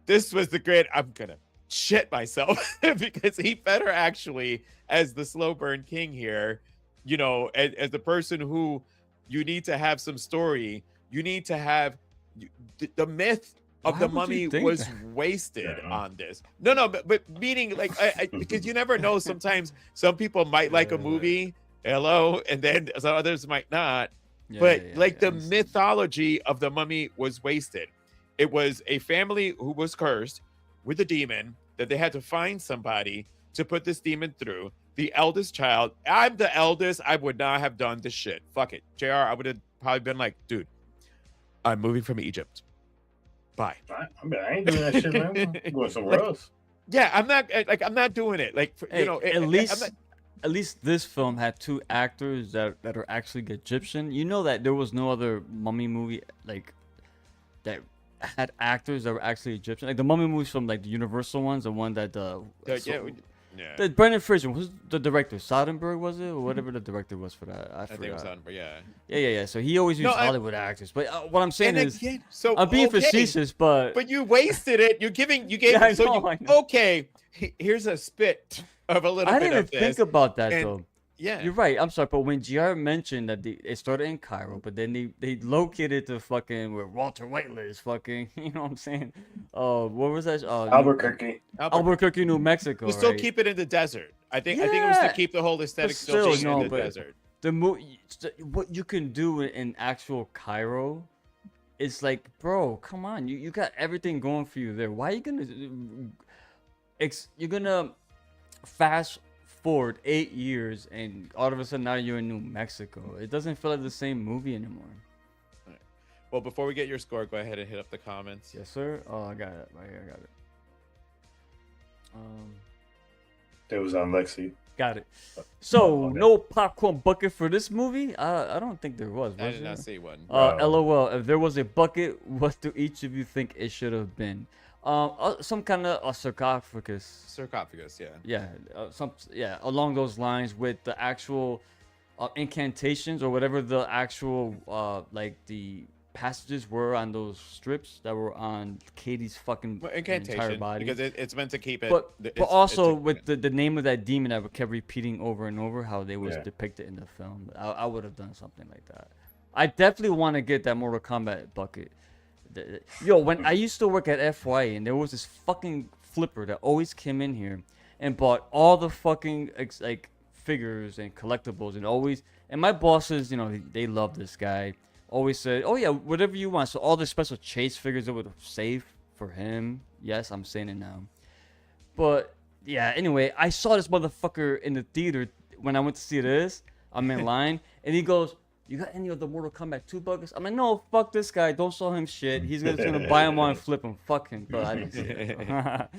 This was the great. I'm gonna shit myself because he better actually, as the slow burn king here, you know, as the person who you need to have some story. You need to have the myth of Why the would mummy you think was that? wasted Yeah. on this. No, but meaning like because you never know. Sometimes some people might like a movie, hello, and then some others might not. Yeah, But yeah, like yeah, the I understand. mythology of the mummy was wasted. It was a family who was cursed with a demon that they had to find somebody to put this demon through. The eldest child, I'm the eldest. I would not have done this shit. Fuck it. JR, I would have probably been like, dude, I'm moving from Egypt. Bye. I ain't doing that shit, man. I'm going somewhere else. Yeah, I'm not doing it. Like, Hey, you know, at I'm least not- at least this film had two actors that are actually Egyptian. You know that there was no other mummy movie like that had actors that were actually Egyptian. Like the mummy movies from like the Universal ones, the one that yeah. the Brendan Fraser was the director. Soderbergh was it, or whatever the director was for that? I I think it was forgot. on, but yeah. Yeah. So he always used No, Hollywood actors. But what I'm saying And is, again, so I'm being okay, facetious, but but you wasted it. You gave Yeah, I so know, you, I know. okay. Here's a spit of a little I bit didn't even of this. think about that and- though. Yeah, You're right. I'm sorry, but when GR mentioned that it started in Cairo, but then they located to fucking where Walter White lives, fucking, you know what I'm saying? What was that? Albuquerque. Albuquerque, New Mexico. We'll still right? keep it in the desert. I think it was to Yeah, keep the whole aesthetic but still still, being no, in the but- desert. What you can do in actual Cairo, it's like, bro, come on, you got everything going for you there. Why are you gonna you're gonna fast forward 8 years and all of a sudden now you're in New Mexico? It doesn't feel like the same movie anymore. Well, before we get your score, go ahead and hit up the comments. Yes, sir. Oh, I got it right here. I got it. It was on Lexi. Got it. So Okay. no popcorn bucket for this movie? I don't think there was. I Was did there? not see one. LOL. If there was a bucket, what do each of you think it should have been? Some kind of a sarcophagus. Sarcophagus, yeah. Yeah, along those lines with the actual incantations or whatever the actual like the passages were on those strips that were on Katie's fucking Well, entire incantation, body. because it's meant to keep it. But it's also a- with the name of that demon that kept repeating over and over, how they was Yeah. depicted in the film. I would have done something like that. I definitely want to get that Mortal Kombat bucket. Yo, when I used to work at FYA, and there was this fucking flipper that always came in here and bought all the fucking like figures and collectibles, and my bosses, you know, they love this guy. Always said, "Oh yeah, whatever you want." So all the special chase figures that would save for him. Yes, I'm saying it now. But yeah, anyway, I saw this motherfucker in the theater when I went to see this. I'm in line, and he goes, "You got any of the Mortal Kombat 2 buckets?" I'm like, "No, fuck this guy. Don't sell him shit. He's just gonna buy them all and flip them. Fuck him." But I didn't see it.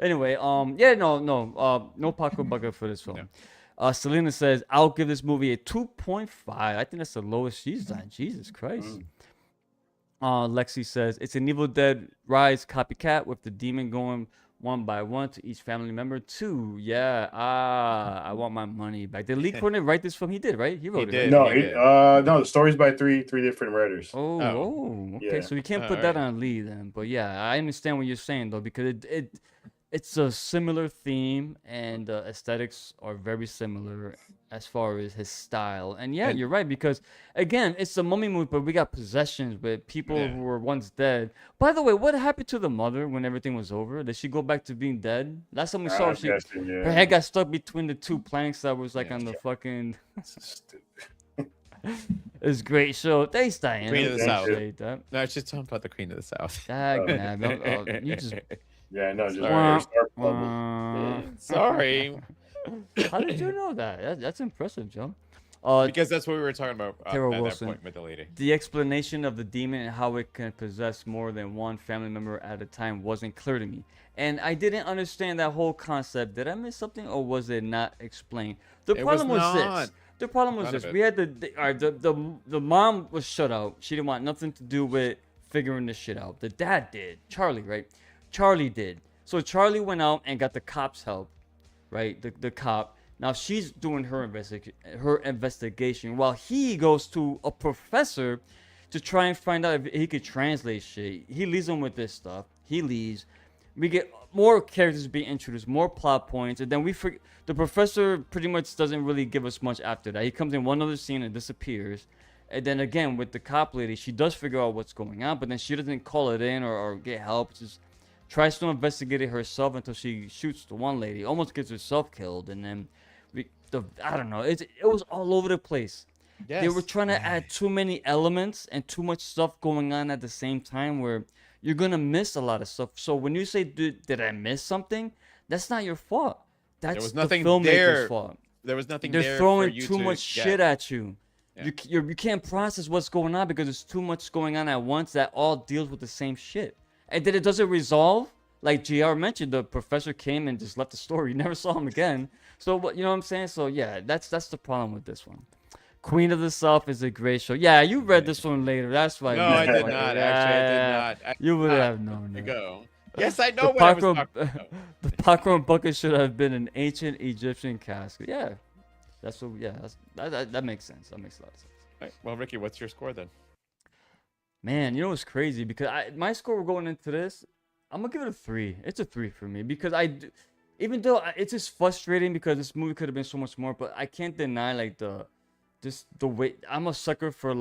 Anyway, no popcorn bucket for this film. No. Selena says, "I'll give this movie a 2.5. I think that's the lowest she's done. Jesus Christ." Lexi says, "It's an Evil Dead Rise copycat with the demon going one by one to each family member. 2. Yeah. I want my money back." Did Lee Cronin write this film? He did, right? He wrote it. did. Right? No, no, the story's by three different writers. Okay. Yeah. So we can't Oh, put that alright. on Lee then. But yeah, I understand what you're saying though, because it's a similar theme and the aesthetics are very similar as far as his style. And yeah, And- you're right, because again, it's a mummy movie, but we got possessions with people Yeah. who were once dead. By the way, what happened to the mother when everything was over? Did she go back to being dead? Last time we saw her, I'm guessing, yeah. her head got stuck between the two planks that was like Yeah. on the fucking. Stupid. It's great show. Thanks, Diane. Queen of the I South. appreciate that. No, it's just talking about the Queen of the South. Dag nabbit. You just. Yeah, no, just Wah, start bubble. wah. Sorry, How did you know that? That's impressive, Joe. because that's what we were talking about Carol at that Wilson. point with the lady. The explanation of the demon and how it can possess more than one family member at a time wasn't clear to me. And I didn't understand that whole concept. Did I miss something, or was it not explained? The It was problem was this. not. The problem was None this. of it. We had the mom was shut out. She didn't want nothing to do with figuring this shit out. The dad did. Charlie, right? Charlie did. So Charlie went out and got the cops' help, right? The cop. Now she's doing her investigation while he goes to a professor to try and find out if he could translate shit. He leaves them with this stuff. He leaves. We get more characters being introduced, more plot points, and then the professor pretty much doesn't really give us much after that. He comes in one other scene and disappears. And then again, with the cop lady, she does figure out what's going on, but then she doesn't call it in or get help. Just tries to investigate it herself until she shoots the one lady, almost gets herself killed, and then I don't know. It was all over the place. Yes. They were trying to add too many elements and too much stuff going on at the same time where you're gonna miss a lot of stuff. So when you say, did I miss something? That's not your fault. That's was nothing the filmmaker's there. fault. There was nothing They're there throwing for you too to much get. shit at you. Yeah. You can't process what's going on because there's too much going on at once that all deals with the same shit. And then it doesn't resolve. Like JR mentioned, the professor came and just left the story. You never saw him again. So, you know what I'm saying? So, yeah, that's the problem with this one. Queen of the South is a great show. Yeah, you read this one later. That's why. No, I did not. Actually, I did not. You would have known that. Go. Yes, I know The what I was popcorn, talking about. the popcorn bucket should have been an ancient Egyptian casket. Yeah, that's what. Yeah, that makes sense. That makes a lot of sense. All right, well, Ricky, what's your score then? Man, you know what's crazy? Because my score going into this, I'm gonna give it a 3. It's a 3 for me because even though it's just frustrating because this movie could have been so much more, but I can't deny like the way I'm a sucker for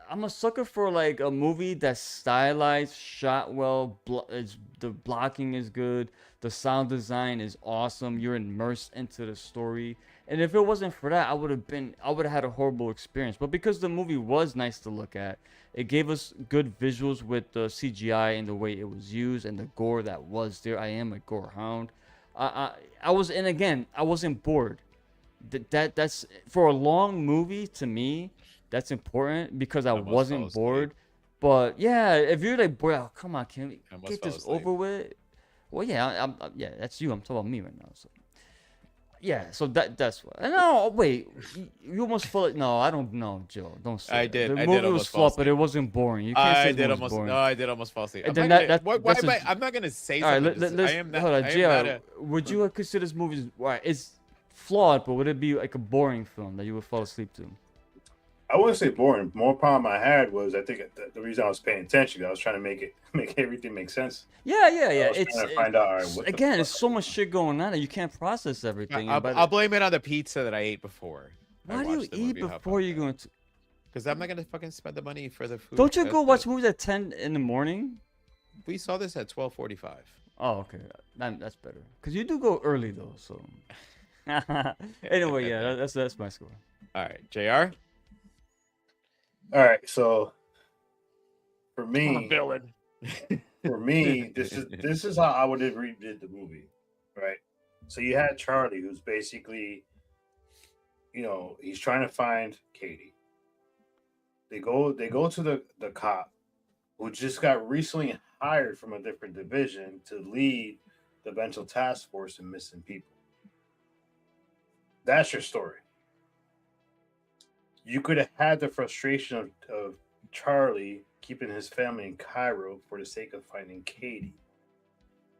I'm a sucker for like a movie that's stylized, shot well, the blocking is good, the sound design is awesome, you're immersed into the story. And if it wasn't for that, I would have had a horrible experience. But because the movie was nice to look at, it gave us good visuals with the CGI and the way it was used and the gore that was there. I am a gore hound. I wasn't bored. That's for a long movie to me. That's important because I wasn't bored. But yeah, if you're like bored, oh, come on, can we get this over with? Well, yeah, yeah, that's you. I'm talking about me right now. So yeah, so that's what. No, wait, you almost fell. No, I don't know, Joe. Don't say. I did. The I movie did was almost fall flop, but asleep. it wasn't boring. You can't say I it did was almost. boring. No, I did almost fall asleep. And I'm then not gonna, why that's am a- I'm not gonna say All right, something. I am not. hold on, I am JR, not a- would you consider this movie right? It's flawed, but would it be like a boring film that you would fall asleep to? I wouldn't say boring. More problem I had was I think the reason I was paying attention, I was trying to make everything make sense. Yeah. I was It's trying to find out, all right, what the again, fuck there's so much shit going on that you can't process everything. I'll blame it on the pizza that I ate before. Why do you eat before you go into? Because I'm not gonna fucking spend the money for the food. Don't you go watch That's movies at 10 in the morning? We saw this at 12:45. Oh, okay, that's better. Cause you do go early though, so. Anyway, yeah, that's my score. All right, Jr. All right, so for me, villain. this is how I would have redid the movie, right? So you had Charlie, who's basically, he's trying to find Katie. They go to the cop, who just got recently hired from a different division to lead the Vengeful Task Force in missing people. That's your story. You could have had the frustration of Charlie keeping his family in Cairo for the sake of finding Katie.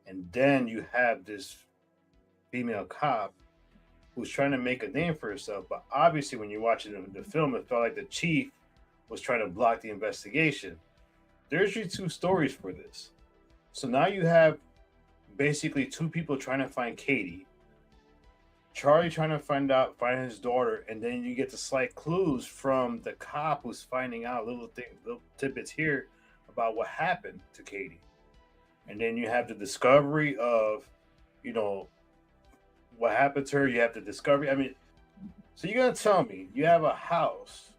And then you have this female cop who's trying to make a name for herself. But obviously, when you're watching the film, it felt like the chief was trying to block the investigation. There's your two stories for this. So now you have basically two people trying to find Katie. Charlie trying to find his daughter, and then you get the slight clues from the cop who's finding out little tidbits here about what happened to Katie. And then you have the discovery of, what happened to her. You have the discovery. I mean, so you're going to tell me you have a house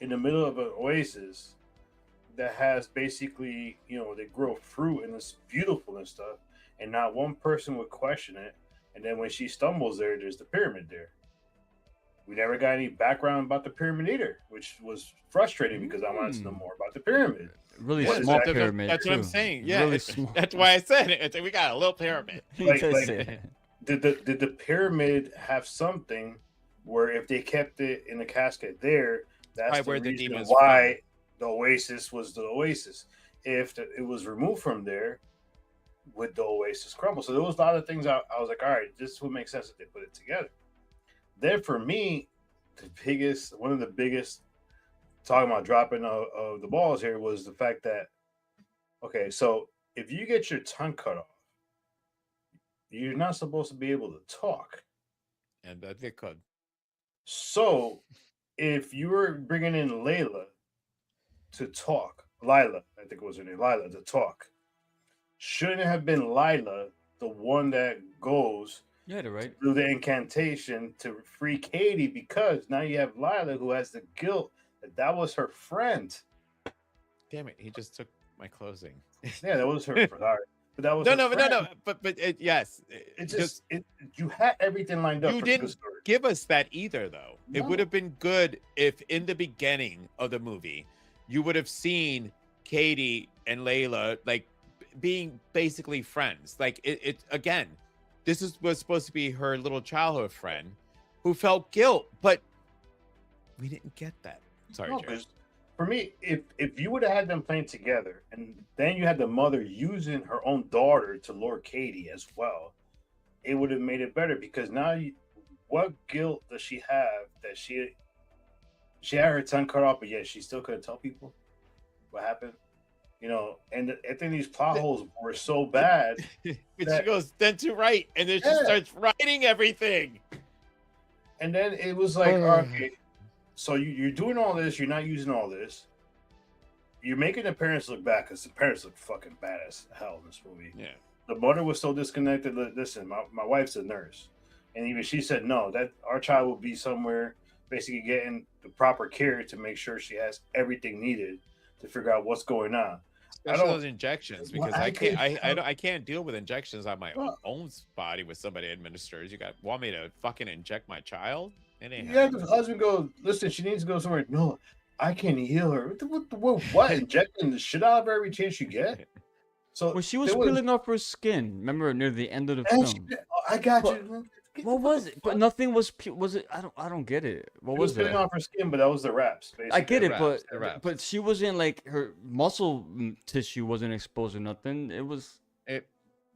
in the middle of an oasis that has basically, they grow fruit and it's beautiful and stuff, and not one person would question it. And then when she stumbles there's the pyramid there. We never got any background about the pyramid either, which was frustrating because I wanted to know more about the pyramid. Really What is small that? pyramid. That's what I'm too. saying. Yeah, Really small. that's why I said it. We got a little pyramid. He Like- does like- say that. Did the pyramid have something where if they kept it in the casket there, that's Probably the where the reason demons why the oasis was the oasis. If it was removed from there, would the oasis crumble? So there was a lot of things I was like, all right, this would make sense if they put it together. Then for me, one of the biggest, talking about dropping of the balls here, was the fact that, okay, so if you get your tongue cut off, you're not supposed to be able to talk. And that they could. So if you were bringing in Layla to talk, Lila, I think it was her name, Lila, to talk, shouldn't it have been Lila the one that goes Yeah, they're right. do the incantation to free Katie, because now you have Lila who has the guilt that was her friend. Damn it! He just took my closing. Yeah, that was her friend. Sorry. But that was No, her no, but no, friend. no. But yes, It just you had everything lined up. you for the good didn't story. give us that either, though. It No. would have been good if in the beginning of the movie you would have seen Katie and Layla like being basically friends. Like it again. Was supposed to be her little childhood friend who felt guilt, but we didn't get that. Sorry, No, Jared. 'cause for me, if you would have had them playing together, and then you had the mother using her own daughter to lure Katie as well, it would have made it better. Because now, what guilt does she have that she had her tongue cut off, but yet she still couldn't tell people what happened? You know, and I think these plot holes were so bad. But that- she goes then to write, and then she Yeah. starts writing everything. And then it was like, okay, so you're doing all this, you're not using all this. You're making the parents look bad, because the parents look fucking bad as hell in this movie. Yeah. The mother was so disconnected. Listen, my wife's a nurse, and even she said no, that our child will be somewhere basically getting the proper care to make sure she has everything needed to figure out what's going on. Especially don't- those injections, Well, because I I can't could- I can't deal with injections on my Well- own body with somebody administers. You want me to fucking inject my child? It ain't Yeah, happening. the husband goes, listen, she needs to go somewhere. No, I can heal her. What? Injecting the shit out of her every chance you get? So Well, she was there peeling off her skin. Remember near the end of the and film. I got But- you. Get What the was fuck it? But nothing was. Was it? I don't get it. What She was was peeling that? off her skin, but that was the wraps. Basically. I get it, wraps, the wraps. but she wasn't like her muscle tissue wasn't exposed or nothing. It was.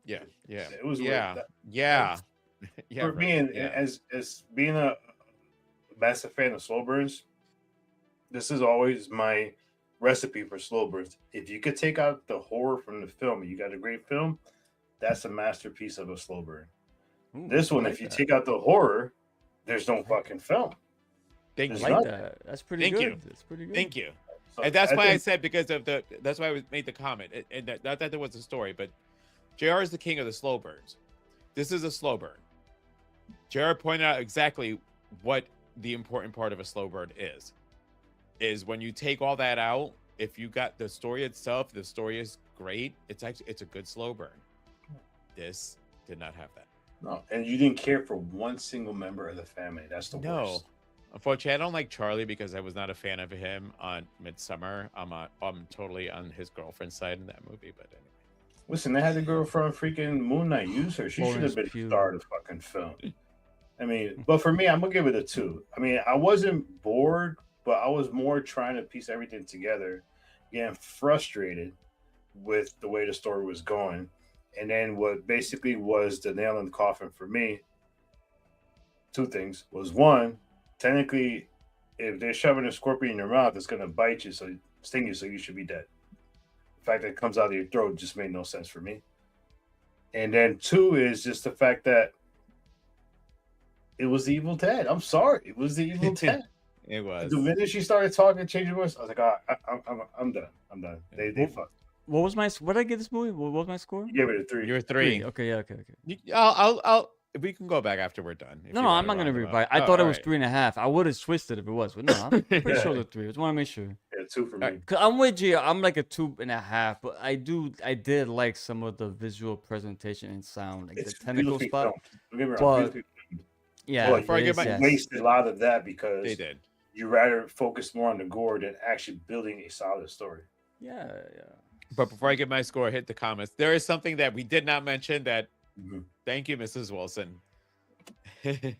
Yeah. It was weird. yeah. That- Yeah. Yeah. For right, me, and yeah. as being a massive fan of slow burns, this is always my recipe for slow burns. If you could take out the horror from the film, and you got a great film, that's a masterpiece of a slow burn. Ooh, This I one, like if you that. take out the horror, there's no fucking film. Thank I you. There's like not- that. That's pretty Thank good. you. That's pretty good. Thank you. So And that's why I think- said, because of that's why I made the comment. And not that there was a story, but JR is the king of the slow burns. This is a slow burn. JR pointed out exactly what the important part of a slow burn is when you take all that out. If you got the story itself, the story is great. It's a good slow burn. This did not have that. no, and you didn't care for one single member of the family. That's the No. worst. Unfortunately, I don't like Charlie because I was not a fan of him on Midsummer. I'm totally on his girlfriend's side in that movie, but anyway. Listen, they had the girl from freaking Moon Knight use her. She should Florence have been Pugh. the star of the fucking film. I mean, but for me, I'm gonna give it a 2. I mean, I wasn't bored, but I was more trying to piece everything together, getting frustrated with the way the story was going. And then what basically was the nail in the coffin for me, 2 things, was one, technically, if they're shoving a scorpion in your mouth, it's gonna bite you, so sting you, so you should be dead. The fact that it comes out of your throat just made no sense for me. And then 2 is just the fact that it was the Evil Ted. I'm sorry, it was the Evil Ted. It was. The minute she started talking, changing voice, I was like, I'm done. I'm done. They fucked. What was my? What did I get this movie? What was my score? You gave it a 3. You're 3. Okay. Yeah. Okay. I'll we can go back after we're done. if No, you no, wanna I'm not gonna round them revise. up. I Oh, thought it was alright. 3.5. I would have switched it if it was, but no, I'm pretty Yeah. sure the 3. I just want to make sure. Yeah, 2 for me. Alright. Cause I'm with you. I'm like a 2.5, but I did like some of the visual presentation and sound, like It's the tentacle beautifully spot. filmed. Don't get me wrong, But- beautifully filmed. Yeah, Well, before I it get is, my- yes. Wasted a lot of that because They did. you rather focus more on the gore than actually building a solid story. Yeah. But before I get my score, hit the comments. There is something that we did not mention that. Mhm. Thank you, Mrs. Wilson. There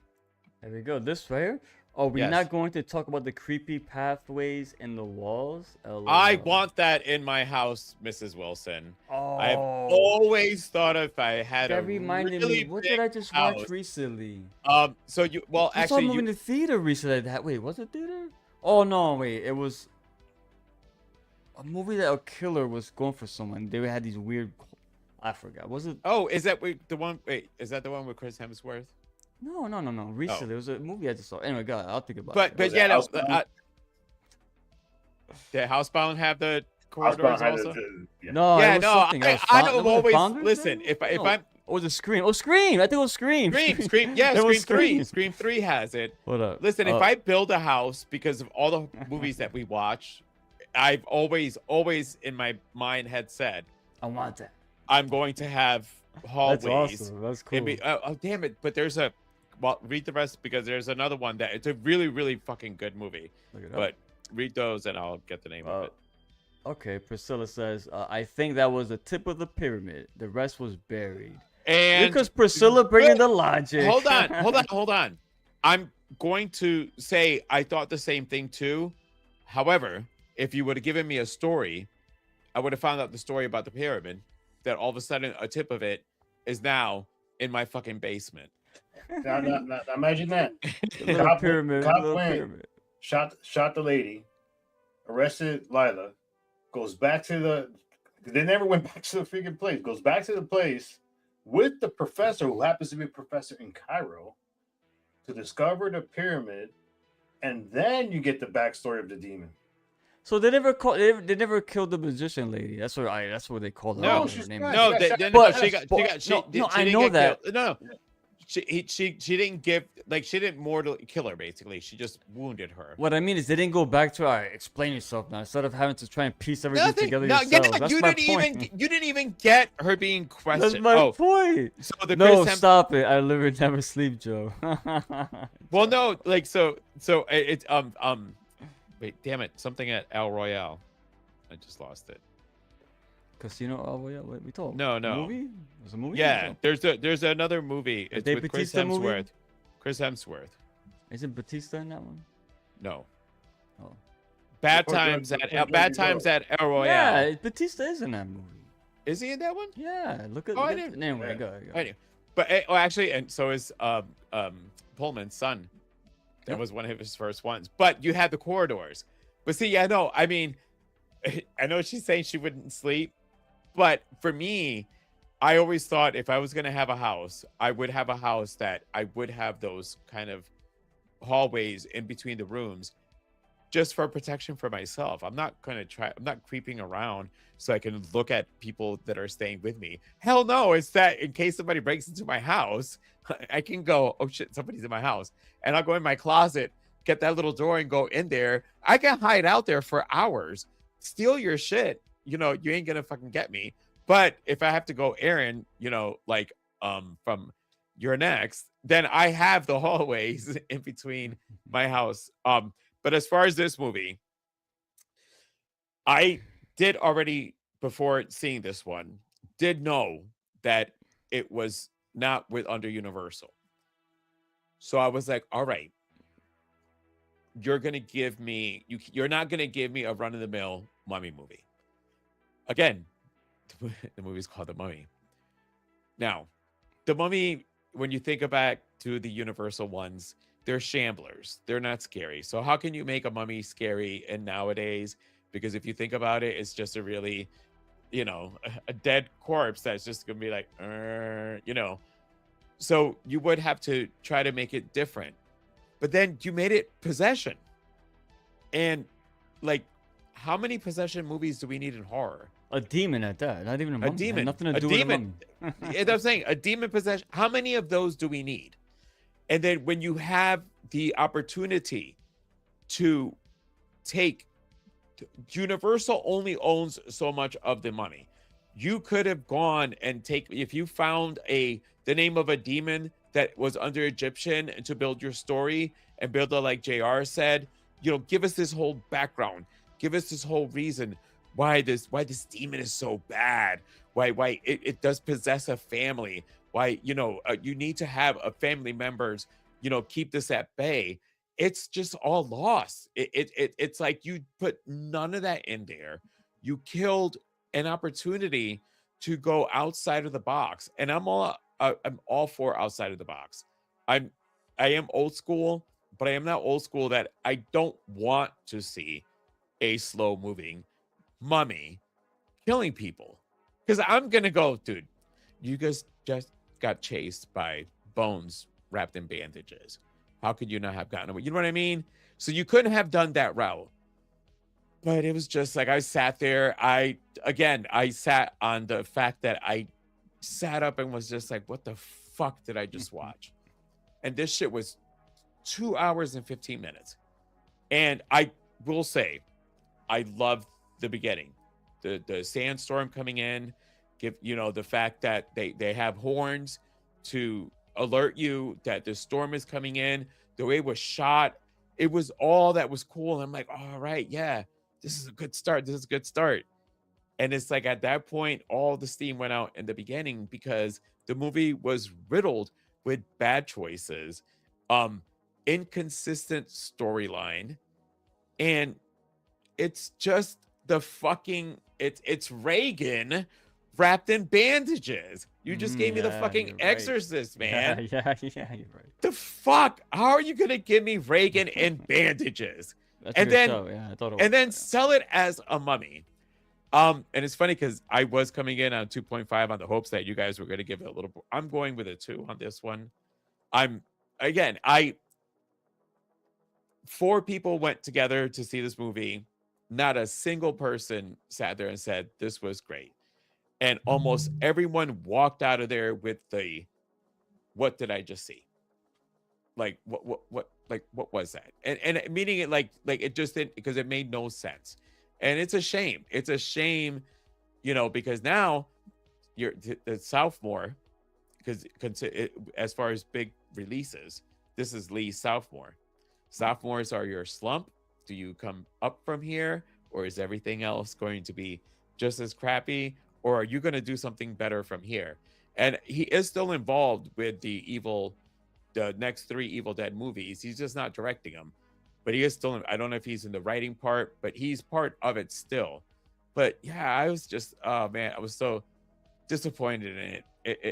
we go. This right here. Are we Yes. not going to talk about the creepy pathways in the walls? I LOL. want that in my house, Mrs. Wilson. Oh, I've always thought if I had a that reminded really me. What big did I just house. watch recently? So you well I saw a actually movie in you, the theater recently. Wait, was it theater? Oh no, wait, it was a movie that a killer was going for someone. They had these weird. I forgot. Was it? oh, is that the one? Wait, is that the one with Chris Hemsworth? No. Recently, it was a movie I just saw. Anyway, God, I'll think about it. But Was it yeah, no. Housebound? Did Housebound have the corridors Housebound had also? yeah. No, Yeah, it was no. something else. I Was don't it always Founders, listen. maybe? If No. I'm Or was it Scream? Oh, Scream! I think it was Scream. Scream, yeah, It was Scream 3. Scream. Scream 3 has it. What up? Listen, if I build a house because of all the movies that we watch, I've always in my mind had said I want that. I'm going to have hallways. That's awesome. That's cool. and oh damn it! But there's a read the rest because there's another one that it's a really really fucking good movie. Look it up. But read those and I'll get the name of it. Okay, Priscilla says, I think that was the tip of the pyramid. The rest was buried. And Because Priscilla bringing the logic. hold on. I'm going to say I thought the same thing too. However, if you would have given me a story, I would have found out the story about the pyramid. That all of a sudden a tip of it is now in my fucking basement. Now, imagine that. Little Cop- pyramid. cop Little went, pyramid. shot the lady, arrested Lila, goes back to the. They never went back to the freaking place. Goes back to the place with the professor, who happens to be a professor in Cairo, to discover the pyramid, and then you get the backstory of the demon. So they never killed the magician lady. That's what they called her. No, I don't know she's her name. not. No, Yes, no, but- she got no, she I didn't know get that. killed. No, she didn't give she didn't mortally kill her. Basically, she just wounded her. What I mean is they didn't go back to explain yourself now instead of having to try and piece everything together No, yourself. yeah, That's you my didn't point. you didn't even get her being That's questioned. my point. So the No, Chris stop it. I literally never sleep, Joe. Well, no, like so it's wait, damn it, something at El Royale. I just lost it. Casino. Oh, yeah. What we told? No. Movie? Was a movie? Yeah, there's another movie. It's Dave with Chris Bautista movie? Hemsworth. Chris Hemsworth. Isn't Batista in that one? No. Oh. Bad Before Times George- at before Bad George Times Rowe. at El Royale. Yeah, Batista is in that movie. Is he in that one? Yeah, look at. Oh, I look at- didn't- Anyway, yeah. go. Anyway, but actually, and so is Pullman's son. That Yep. was one of his first ones. But you had the corridors. But see, yeah, no, I mean, I know she's saying she wouldn't sleep, but for me, I always thought if I was gonna have a house, I would have a house that I would have those kind of hallways in between the rooms, just for protection for myself. I'm not creeping around so I can look at people that are staying with me. Hell no, it's that in case somebody breaks into my house, I can go, oh shit, somebody's in my house. And I'll go in my closet, get that little door and go in there. I can hide out there for hours, steal your shit. You know, you ain't gonna fucking get me. But if I have to go errand, you know, like from your next, then I have the hallways in between my house. But as far as this movie, I did already, before seeing this one, did know that it was not under Universal. So I was like, all right, you're gonna give me you're not gonna give me a run-of-the-mill mummy movie. Again, the movie's called The Mummy. Now, The Mummy, when you think back to the Universal ones, they're shamblers. They're not scary. So how can you make a mummy scary in nowadays? Because if you think about it, it's just a really, you know, a dead corpse that's just gonna be like, you know. So you would have to try to make it different. But then you made it possession. And like, how many possession movies do we need in horror? A demon at that. Not even a mummy. Had demon. nothing to A do demon. with a mummy. And I'm saying a demon possession. How many of those do we need? And then when you have the opportunity to take, Universal only owns so much of the money. You could have gone and if you found the name of a demon that was under Egyptian to build your story and build it like JR said, you know, give us this whole background, give us this whole reason why this demon is so bad, why it does possess a family, why, you know, you need to have a family members, you know, keep this at bay. it's just all lost. It's like you put none of that in there. You killed an opportunity to go outside of the box, and I'm all for outside of the box. I am old school, but I am not old school that I don't want to see a slow moving mummy killing people, because I'm gonna go, dude. You guys just got chased by bones wrapped in bandages. How could you not have gotten away? You know what I mean? So you couldn't have done that route. But it was just like I sat there. I sat on the fact that I sat up and was just like, what the fuck did I just watch? And this shit was 2 hours and 15 minutes. And I will say, I loved the beginning. The sandstorm coming in, the fact that they have horns to alert you that the storm is coming in, the way it was shot, it was all that was cool. And I'm like, all right, yeah, this is a good start. This is a good start. And it's like at that point, all the steam went out in the beginning because the movie was riddled with bad choices, inconsistent storyline, and it's just the fucking it's Reagan wrapped in bandages. You just gave me the fucking you're right. Exorcist, man. Yeah, you're right. The fuck? How are you gonna give me Reagan in bandages? That's And a good then show. Yeah, I thought it and was, then sell it as a mummy. And it's funny because I was coming in on 2.5 on the hopes that you guys were going to give it a little. I'm going with a 2 on this one. Four people went together to see this movie. Not a single person sat there and said this was great. And almost everyone walked out of there with what did I just see? Like what was that? And meaning it like it just didn't, because it made no sense. And it's a shame. It's a shame, because now you're the sophomore, because as far as big releases, this is Lee's sophomore. Sophomores are your slump. Do you come up from here, or is everything else going to be just as crappy, or are you going to do something better from here? And he is still involved with the next 3 Evil Dead movies. He's just not directing them, but he is still. I don't know if he's in the writing part, but he's part of it still. But yeah, I was just, oh man, I was so disappointed in it.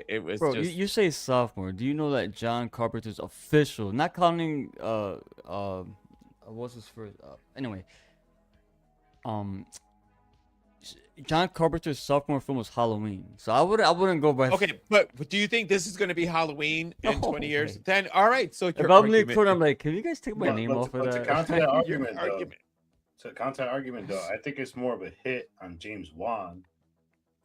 It was bro. just. You say sophomore. Do you know that John Carpenter's official, not counting what's his first? Anyway, John Carpenter's sophomore film was Halloween, so I wouldn't go by. Okay, but do you think this is going to be Halloween in 20 years? Then all right. So if I'm Lee Cronin, I'm like, can you guys take my name off of that? To counter that argument, argument. I think it's more of a hit on James Wan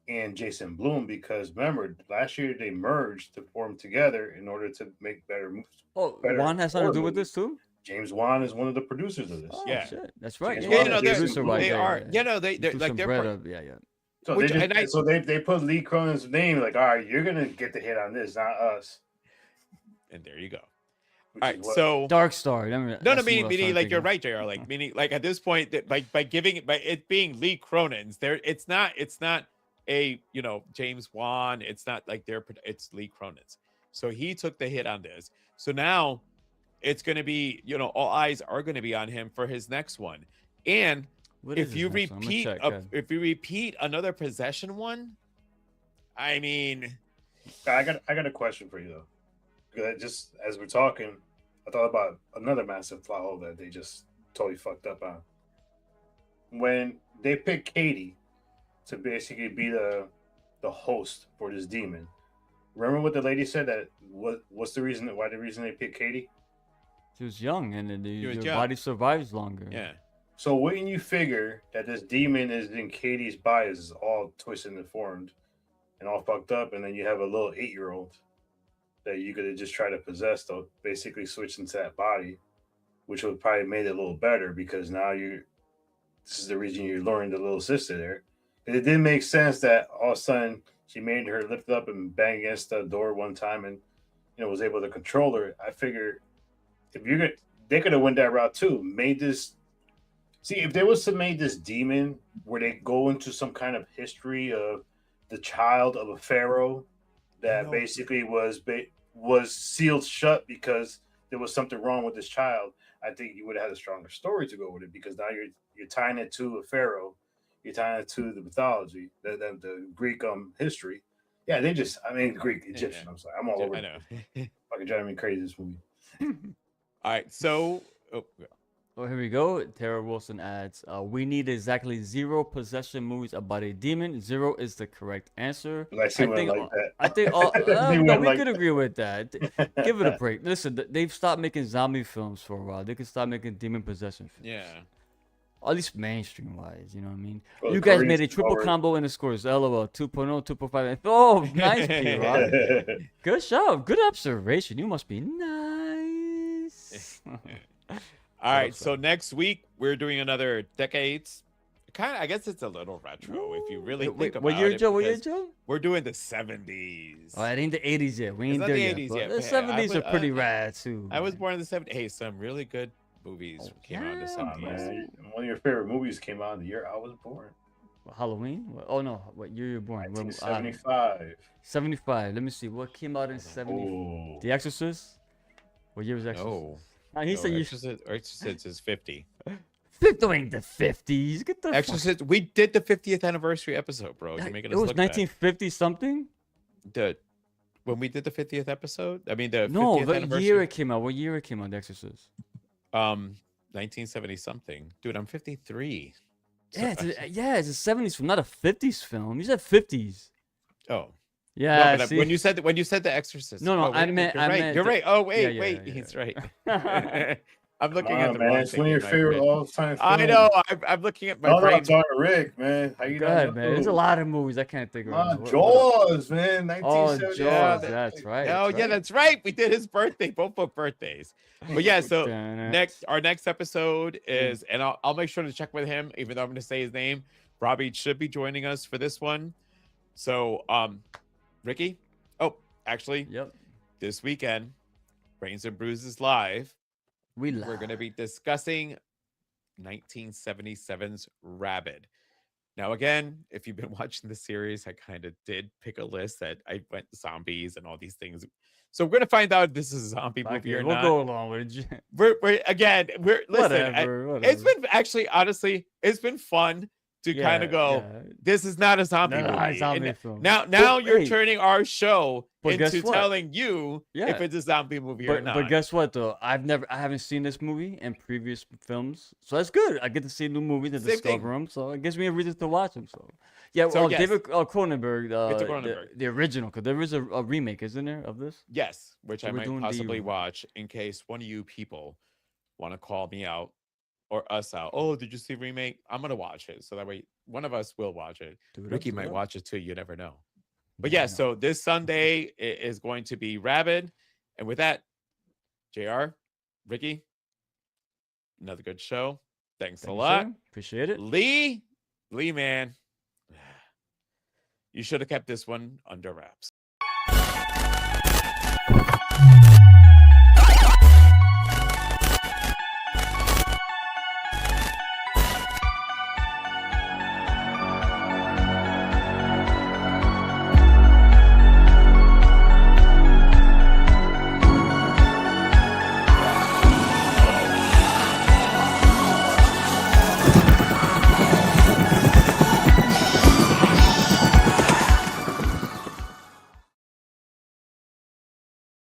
and Jason Blum, because remember last year they merged to form together in order to make better movies. Oh, Wan has something to do with this too. James Wan is one of the producers of this. Oh, Yeah. shit. That's right. Yeah, Wan is they're- producer right they there, are. yeah. They're Do like some they're bread part- up, yeah. So Which- they and I- they put Lee Cronin's name, like, all right, you're gonna get the hit on this, not us. and there you go. Which All is right, what- so Dark Star. meaning like you're right, JR. Like meaning like at this point that by it being Lee Cronin's, there it's not a James Wan. It's not like it's Lee Cronin's. So he took the hit on this. So now it's going to be all eyes are going to be on him for his next one. And if you repeat another possession one, I mean, I got a question for you though. 'Cause just as we're talking, I thought about another massive plot hole that they just totally fucked up on. When they picked Katie to basically be the host for this demon, remember what the lady said? That what's the reason they picked Katie? She was young, and then your young. body survives longer. yeah. So wouldn't you figure that this demon is in Katie's body, is all twisted and deformed and all fucked up, and then you have a little 8-year-old that you could have just tried to possess, though, basically switch into that body, which would probably made it a little better, because now this is the reason you're luring the little sister there. And it didn't make sense that all of a sudden she made her lift up and bang against the door one time and was able to control her. I figure they could have went that route too. If they was to make this demon where they go into some kind of history of the child of a pharaoh that basically was sealed shut because there was something wrong with this child, I think you would have had a stronger story to go with it because now you're tying it to a pharaoh, you're tying it to the mythology, the Greek history. Yeah, they just I mean Greek Egyptian. Yeah. I'm sorry, I'm all over. I know. Fucking driving me crazy this movie. All right, so Oh, here we go. Tara Wilson adds, we need exactly 0 possession movies about a demon. 0 is the correct answer. I see one like that. I think all, See no, one we like could that. agree with that. Give it a break. Listen, they've stopped making zombie films for a while. They could stop making demon possession films. yeah. At least mainstream wise, you know what I mean? Well, You guys Koreans made a triple forward. combo in the scores. LOL 2.0, 2.5. Oh, nice, P-Rock. Good job. Good observation. You must be nice. All right, so next week we're doing another decades. Kind of, I guess it's a little retro if you really think about what year, it. Joe? What year, because Joe? We're doing the 70s. Oh, it ain't the 80s yet. We ain't not there the yet. 80s but yet, The man. 70s are pretty rad too. I was born in the 70s. Hey, some really good movies came out in the yeah, 70s. Oh, man, one of your favorite movies came out in the year I was born. Halloween? Oh no, what year you're born? 1975. 75. Let me see. What came out in 70? Oh, The Exorcist? What year was Exorcist? No. He No, said you Exorcist is 50. fifth ain't the 50s. Get the fuck- Exorcist, we did the 50th anniversary episode, bro. You're That- making It us was look bad. 1950 something? When we did the 50th episode? I mean, the 50th No, the anniversary? year it came out. What year it came out, The Exorcist? 1970 something. Dude, I'm 53. So- Yeah, it's a 70s film, not a 50s film. You said 50s. Oh. Yeah, No, but see? when you said the Exorcist. No, Oh, I wait, meant- you're I right. meant You're the- right. Oh, wait, yeah, wait. yeah, He's yeah. right. I'm looking come at on, the man. wrong It's thing. one of your in my favorite brain. all-time I films. know. I'm looking at my No, brain. I'm talking to Rick, man. How you Go not ahead, man. There's a know? lot of movies I can't think of. right now. What- Jaws, man. Oh, 1970. Jaws. That's right. Oh, yeah, that's right. We did his birthday. Both birthdays. But yeah, so Dun-dun. our next episode is, and I'll make sure to check with him, even though I'm going to say his name. Robbie should be joining us for this one. So, Ricky. Oh, actually, Yep. this weekend, Brains and Bruises live. We're Going to be discussing 1977's Rabid. Now, again, if you've been watching the series, I kind of did pick a list that I went zombies and all these things. So we're going to find out if this is a zombie movie or we'll not. go along with it. We're listen. Whatever. It's been actually, honestly, it's been fun to kind of go. This is not a zombie No, movie. zombie And film. Now But you're hey, turning our show but guess into what? telling you Yeah. if it's a zombie movie or But, not. but guess what though? I haven't seen this movie in previous films, so that's good. I get to see new movies and Same thing. discover them, so it gives me a reason to watch them. So, yeah. So, Well, yes. David Cronenberg, It's a Cronenberg. the original, because there is a remake, isn't there, of this? Yes, which So I we're might doing the- possibly watch in case one of you people want to call me out or us out. Oh, did you see remake? I'm gonna watch it, so that way one of us will watch it. Do it up, Ricky do it might up. watch it too. You never know. But Yeah, I yeah, know. so this Sunday is going to be Rabid, and with that, JR, Ricky, another good show. Thanks Thank a you, lot, sir. Appreciate it. Lee, man. You should have kept this one under wraps.